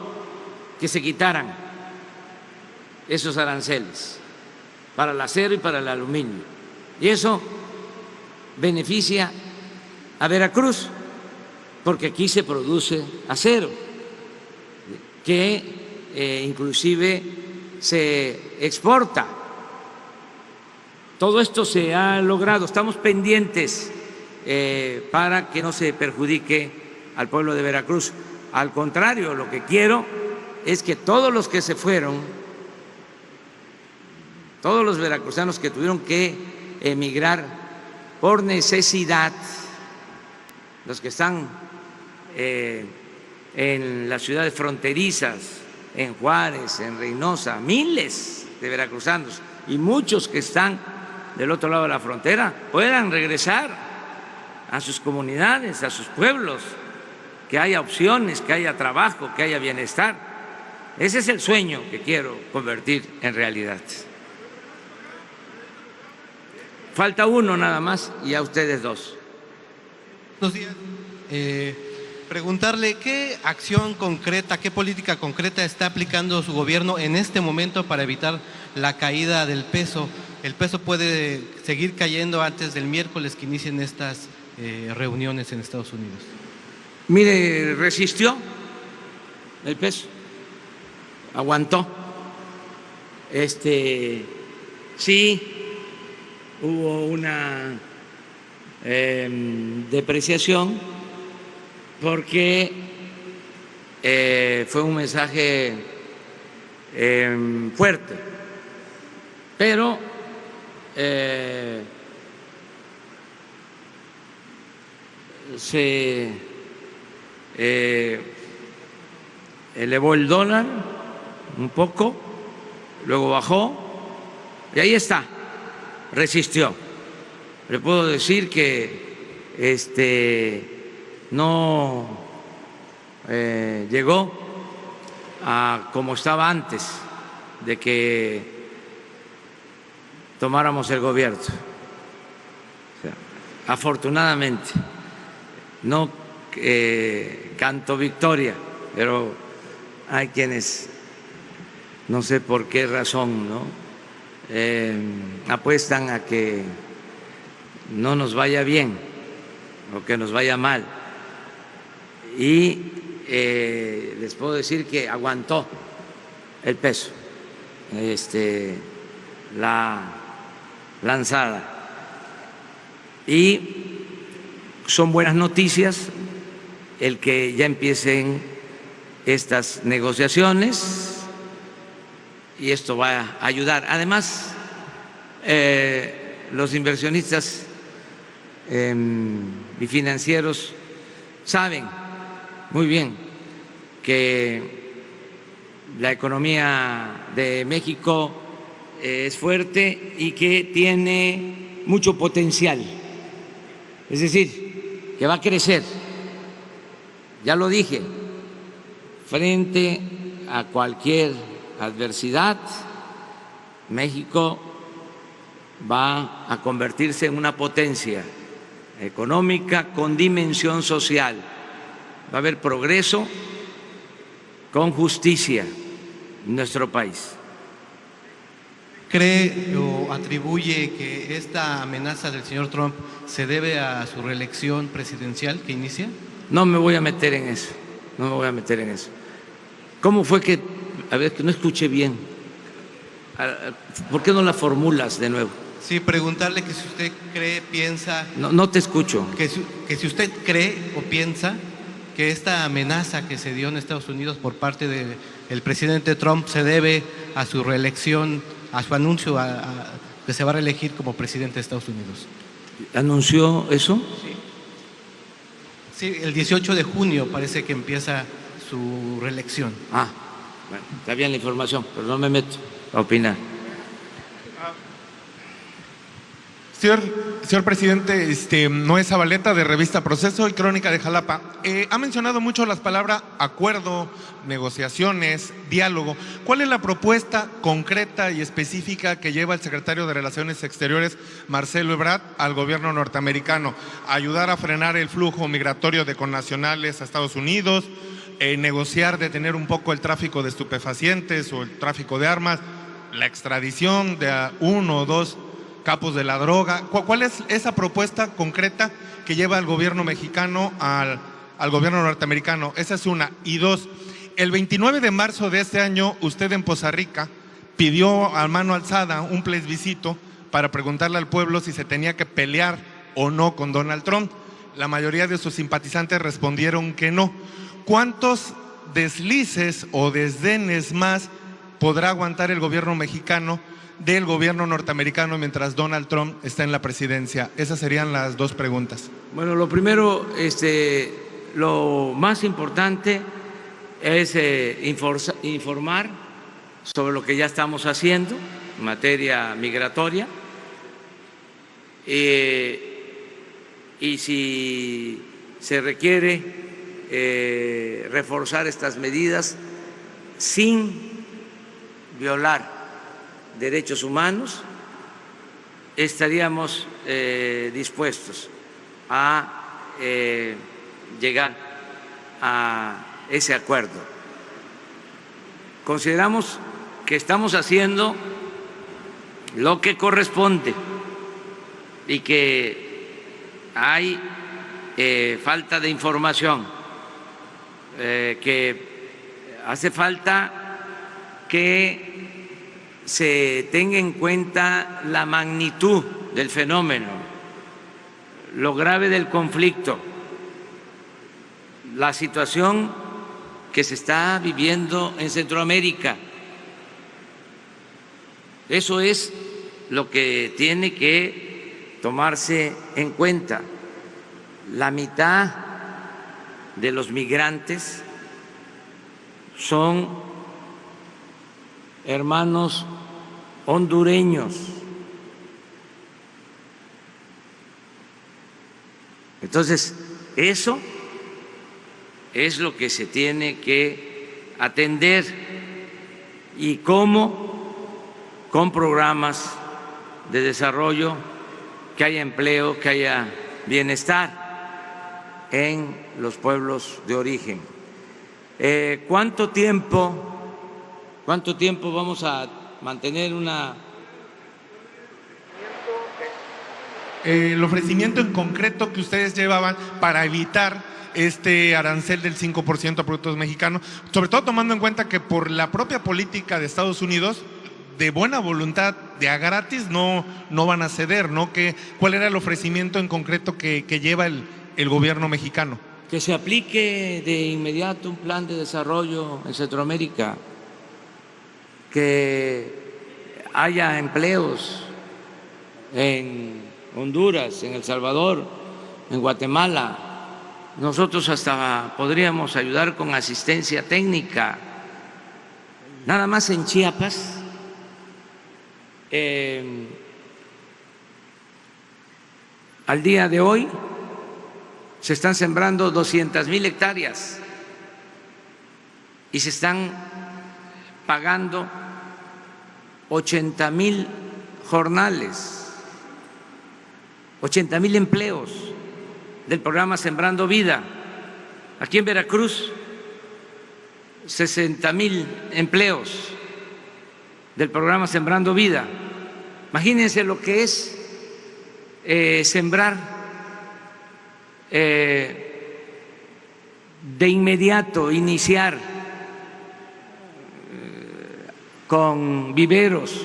que se quitaran esos aranceles para el acero y para el aluminio, y eso beneficia a Veracruz, porque aquí se produce acero, que inclusive se exporta. Todo esto se ha logrado, estamos pendientes para que no se perjudique al pueblo de Veracruz. Al contrario, lo que quiero es que todos los que se fueron, todos los veracruzanos que tuvieron que emigrar por necesidad, los que están en las ciudades fronterizas, en Juárez, en Reynosa, miles de veracruzanos y muchos que están del otro lado de la frontera, puedan regresar a sus comunidades, a sus pueblos, que haya opciones, que haya trabajo, que haya bienestar. Ese es el sueño que quiero convertir en realidad. Falta uno nada más y a ustedes dos. Buenos días. Preguntarle qué acción concreta, qué política concreta está aplicando su gobierno en este momento para evitar la caída del peso. El peso puede seguir cayendo antes del miércoles que inicien estas reuniones en Estados Unidos. Mire, resistió el peso, aguantó. Sí, hubo una depreciación porque fue un mensaje fuerte, pero se elevó el dólar un poco, luego bajó y ahí está, resistió. Le puedo decir que no llegó a como estaba antes de que tomáramos el gobierno. O sea, afortunadamente, no canto victoria, pero hay quienes, no sé por qué razón, ¿no? Apuestan a que no nos vaya bien o que nos vaya mal. Y les puedo decir que aguantó el peso, la lanzada. Y son buenas noticias el que ya empiecen estas negociaciones y esto va a ayudar. Además, los inversionistas y financieros saben muy bien que la economía de México es fuerte y que tiene mucho potencial, es decir, que va a crecer Ya lo dije, frente a cualquier adversidad, México va a convertirse en una potencia económica con dimensión social. Va a haber progreso con justicia en nuestro país. ¿Cree o atribuye que esta amenaza del señor Trump se debe a su reelección presidencial que inicia? No me voy a meter en eso, no me voy a meter en eso. ¿Cómo fue que, a ver, que no escuché bien? ¿Por qué no la formulas de nuevo? Sí, preguntarle que si usted cree, piensa… No te escucho. Que si usted cree o piensa que esta amenaza que se dio en Estados Unidos por parte del presidente Trump se debe a su reelección, a su anuncio que se va a reelegir como presidente de Estados Unidos. ¿Anunció eso? Sí, el 18 de junio parece que empieza su reelección. Ah, bueno, está bien la información, pero no me meto a opinar. Señor presidente, Noé Zabaleta de Revista Proceso y Crónica de Jalapa. Ha mencionado mucho las palabras acuerdo, negociaciones, diálogo. ¿Cuál es la propuesta concreta y específica que lleva el secretario de Relaciones Exteriores, Marcelo Ebrard, al gobierno norteamericano? ¿Ayudar a frenar el flujo migratorio de connacionales a Estados Unidos? ¿Negociar, detener un poco el tráfico de estupefacientes o el tráfico de armas? ¿La extradición de 1 o 2 capos de la droga? ¿Cuál es esa propuesta concreta que lleva al gobierno mexicano al gobierno norteamericano? Esa es una. Y dos, el 29 de marzo de este año, usted en Poza Rica pidió a mano alzada un plebiscito para preguntarle al pueblo si se tenía que pelear o no con Donald Trump. La mayoría de sus simpatizantes respondieron que no. ¿Cuántos deslices o desdenes más podrá aguantar el gobierno mexicano del gobierno norteamericano mientras Donald Trump está en la presidencia? Esas serían las dos preguntas. Bueno, lo primero, lo más importante es informar sobre lo que ya estamos haciendo en materia migratoria y si se requiere reforzar estas medidas sin violar derechos humanos, estaríamos dispuestos a llegar a ese acuerdo. Consideramos que estamos haciendo lo que corresponde y que hay falta de información, que hace falta que se tenga en cuenta la magnitud del fenómeno, lo grave del conflicto, la situación que se está viviendo en Centroamérica. Eso es lo que tiene que tomarse en cuenta. La mitad de los migrantes son hermanos hondureños. Entonces, eso es lo que se tiene que atender. ¿Y cómo? Con programas de desarrollo, que haya empleo, que haya bienestar en los pueblos de origen. ¿Cuánto tiempo vamos a mantener una… El ofrecimiento en concreto que ustedes llevaban para evitar este arancel del 5% a productos mexicanos, sobre todo tomando en cuenta que por la propia política de Estados Unidos, de buena voluntad, de a gratis, no van a ceder, ¿no? ¿Cuál era el ofrecimiento en concreto que lleva el gobierno mexicano? Que se aplique de inmediato un plan de desarrollo en Centroamérica, que haya empleos en Honduras, en El Salvador, en Guatemala. Nosotros hasta podríamos ayudar con asistencia técnica. Nada más en Chiapas, al día de hoy se están sembrando 200,000 hectáreas y se están pagando 80,000 jornales, 80,000 empleos del programa Sembrando Vida. Aquí en Veracruz, 60,000 empleos del programa Sembrando Vida. Imagínense lo que es sembrar de inmediato, iniciar con viveros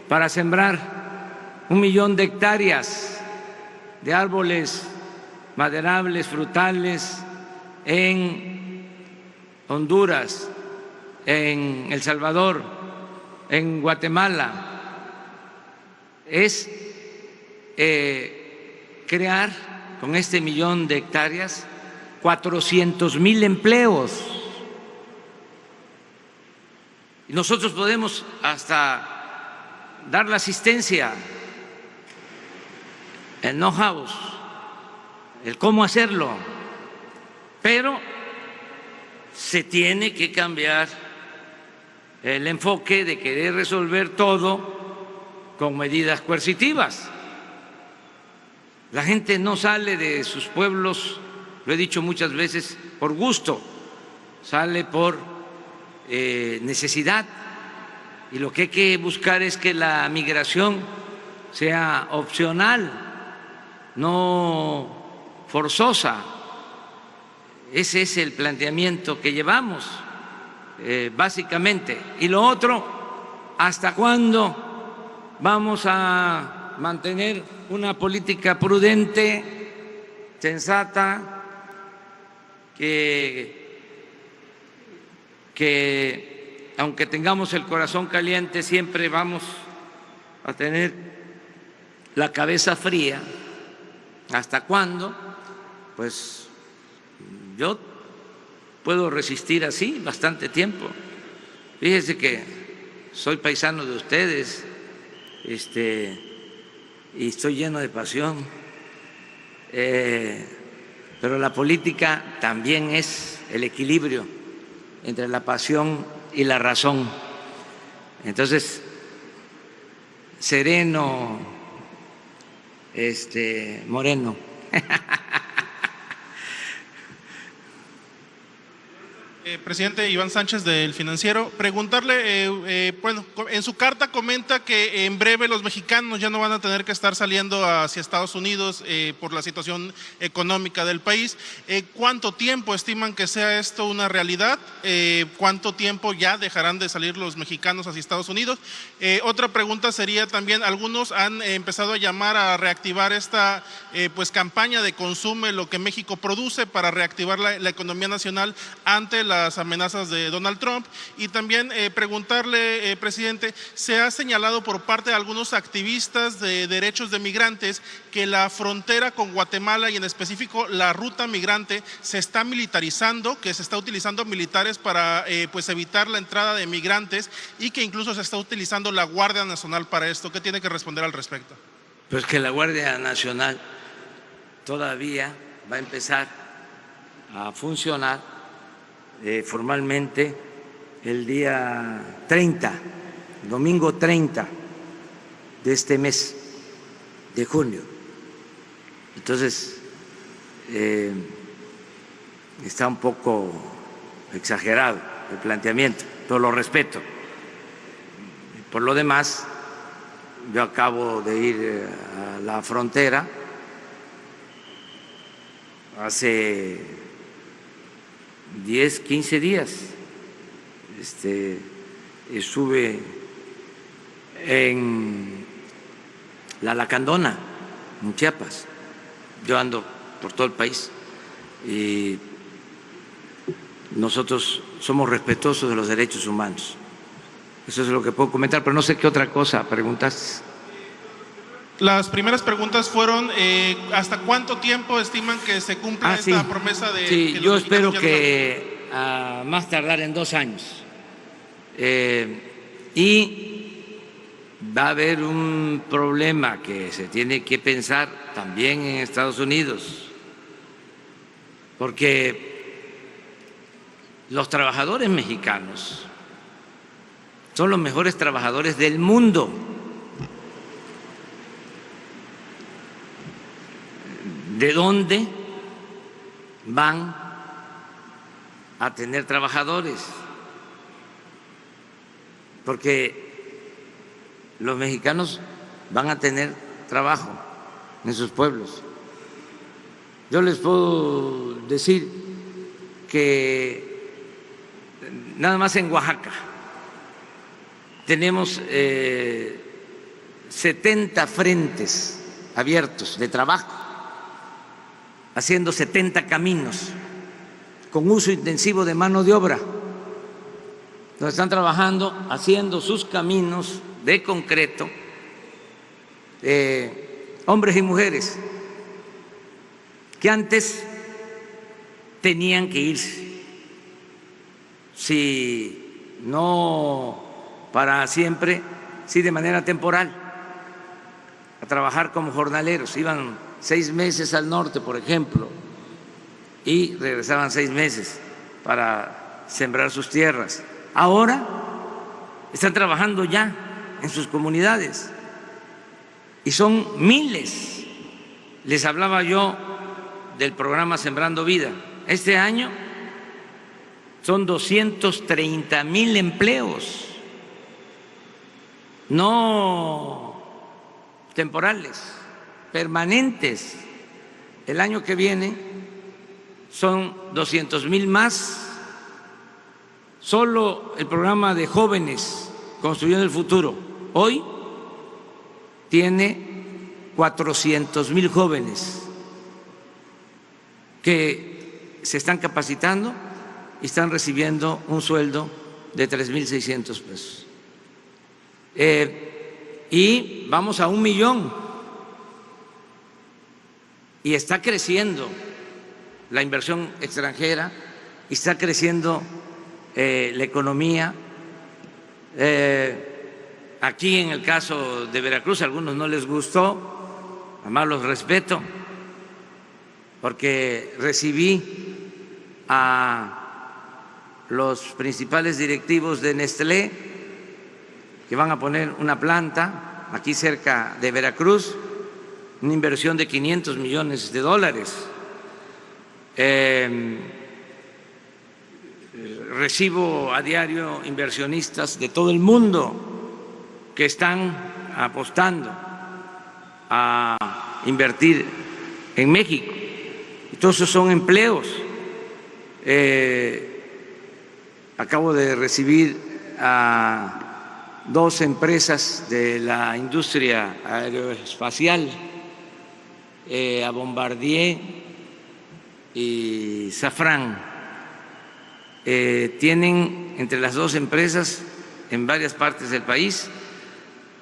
para sembrar 1 millón de hectáreas de árboles maderables, frutales en Honduras, en El Salvador, en Guatemala. Es crear con este 1 millón de hectáreas 400,000 empleos. Y nosotros podemos hasta dar la asistencia, el know-how, el cómo hacerlo, pero se tiene que cambiar el enfoque de querer resolver todo con medidas coercitivas. La gente no sale de sus pueblos, lo he dicho muchas veces, por gusto, sale por necesidad, y lo que hay que buscar es que la migración sea opcional, no forzosa. Ese es el planteamiento que llevamos, básicamente. Y lo otro, ¿hasta cuándo vamos a mantener una política prudente, sensata, que aunque tengamos el corazón caliente, siempre vamos a tener la cabeza fría? ¿Hasta cuándo? Pues yo puedo resistir así bastante tiempo. Fíjese que soy paisano de ustedes, y estoy lleno de pasión, pero la política también es el equilibrio entre la pasión y la razón. Entonces, sereno, Moreno. Presidente Iván Sánchez del Financiero, preguntarle, bueno, en su carta comenta que en breve los mexicanos ya no van a tener que estar saliendo hacia Estados Unidos por la situación económica del país. ¿Cuánto tiempo estiman que sea esto una realidad? ¿Cuánto tiempo ya dejarán de salir los mexicanos hacia Estados Unidos? Otra pregunta sería también, algunos han empezado a llamar a reactivar esta pues campaña de consume lo que México produce para reactivar la economía nacional ante las amenazas de Donald Trump. Y también preguntarle, presidente, se ha señalado por parte de algunos activistas de derechos de migrantes que la frontera con Guatemala y en específico la ruta migrante se está militarizando, que se está utilizando militares para pues evitar la entrada de migrantes y que incluso se está utilizando la Guardia Nacional para esto. ¿Qué tiene que responder al respecto? Pues que la Guardia Nacional todavía va a empezar a funcionar formalmente el día 30, domingo 30 de este mes de junio. Entonces, está un poco exagerado el planteamiento, pero lo respeto. Por lo demás, yo acabo de ir a la frontera hace 10, 15 días. Estuve en La Lacandona, en Chiapas. Yo ando por todo el país y nosotros somos respetuosos de los derechos humanos. Eso es lo que puedo comentar, pero no sé qué otra cosa preguntaste. Las primeras preguntas fueron ¿hasta cuánto tiempo estiman que se cumpla esta promesa de sí, que yo los espero mexicanos que a más tardar en 2 años. Y va a haber un problema que se tiene que pensar también en Estados Unidos, porque los trabajadores mexicanos son los mejores trabajadores del mundo. ¿De dónde van a tener trabajadores? Porque los mexicanos van a tener trabajo en sus pueblos. Yo les puedo decir que nada más en Oaxaca tenemos 70 frentes abiertos de trabajo, haciendo 70 caminos con uso intensivo de mano de obra, donde están trabajando, haciendo sus caminos de concreto, hombres y mujeres que antes tenían que irse, si no para siempre, sí de manera temporal, a trabajar como jornaleros. Iban 6 meses al norte, por ejemplo, y regresaban 6 meses para sembrar sus tierras. Ahora están trabajando ya en sus comunidades y son miles. Les hablaba yo del programa Sembrando Vida. Este año son 230,000 empleos, no temporales, permanentes. El año que viene son 200,000 más. Solo el programa de jóvenes Construyendo el Futuro hoy tiene 400,000 jóvenes que se están capacitando y están recibiendo un sueldo de 3,600 pesos. Y vamos a 1 millón. Y está creciendo la inversión extranjera, y está creciendo la economía. Aquí en el caso de Veracruz, a algunos no les gustó, además los respeto, porque recibí a los principales directivos de Nestlé, que van a poner una planta aquí cerca de Veracruz, una inversión de $500 millones. Recibo a diario inversionistas de todo el mundo que están apostando a invertir en México. Y todos esos son empleos. Acabo de recibir a 2 empresas de la industria aeroespacial, a Bombardier y Safran. Tienen entre las 2 empresas en varias partes del país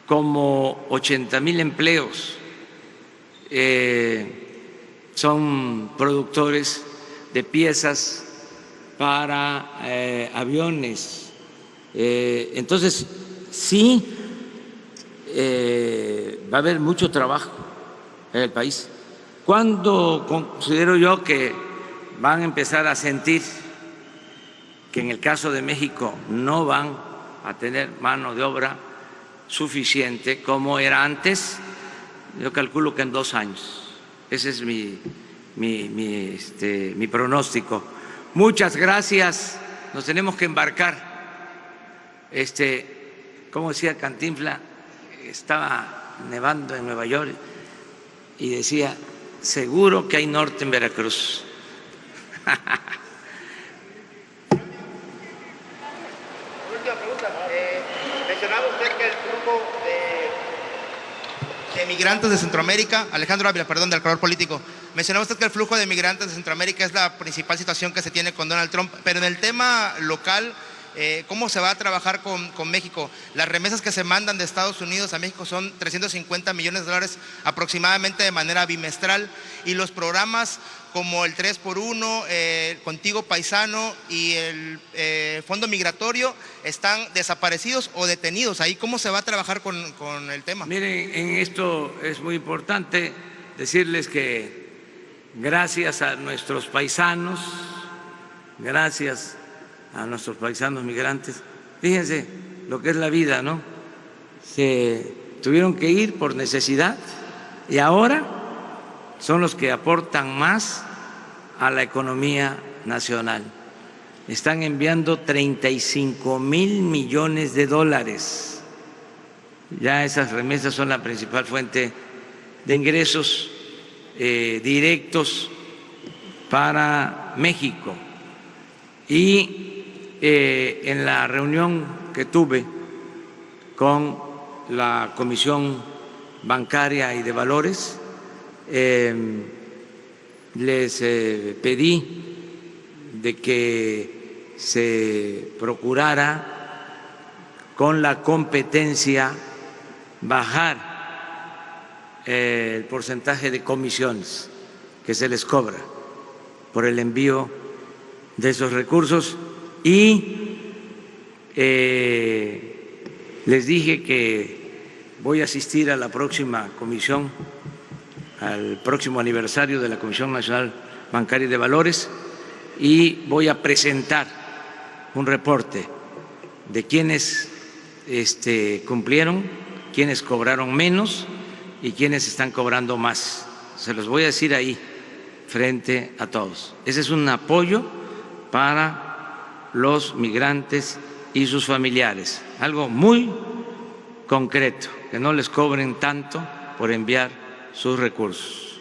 como 80,000 empleos. Son productores de piezas para aviones. Entonces, sí, va a haber mucho trabajo en el país. ¿Cuándo considero yo que van a empezar a sentir que en el caso de México no van a tener mano de obra suficiente como era antes? Yo calculo que en 2 años. Ese es mi pronóstico. Muchas gracias. Nos tenemos que embarcar. Como decía Cantinflas, estaba nevando en Nueva York y decía: seguro que hay norte en Veracruz. Mencionaba usted que el flujo de migrantes de Centroamérica, Alejandro Ávila, perdón, del color político, mencionaba usted que el flujo de migrantes de Centroamérica es la principal situación que se tiene con Donald Trump, pero en el tema local, ¿cómo se va a trabajar con México? Las remesas que se mandan de Estados Unidos a México son $350 millones aproximadamente de manera bimestral, y los programas como el 3x1, Contigo Paisano y el Fondo Migratorio están desaparecidos o detenidos. ¿Ahí cómo se va a trabajar con el tema? Miren, en esto es muy importante decirles que gracias a nuestros paisanos, migrantes. Fíjense lo que es la vida, ¿no? Se tuvieron que ir por necesidad y ahora son los que aportan más a la economía nacional. Están enviando 35,000 millones de dólares. Ya esas remesas son la principal fuente de ingresos directos para México. Y en la reunión que tuve con la Comisión Bancaria y de Valores, les pedí de que se procurara con la competencia bajar el porcentaje de comisiones que se les cobra por el envío de esos recursos y les dije que voy a asistir a la próxima comisión, al próximo aniversario de la Comisión Nacional Bancaria y de Valores y voy a presentar un reporte de quienes cumplieron, quienes cobraron menos y quienes están cobrando más. Se los voy a decir ahí frente a todos. Ese es un apoyo para los migrantes y sus familiares, algo muy concreto, que no les cobren tanto por enviar sus recursos.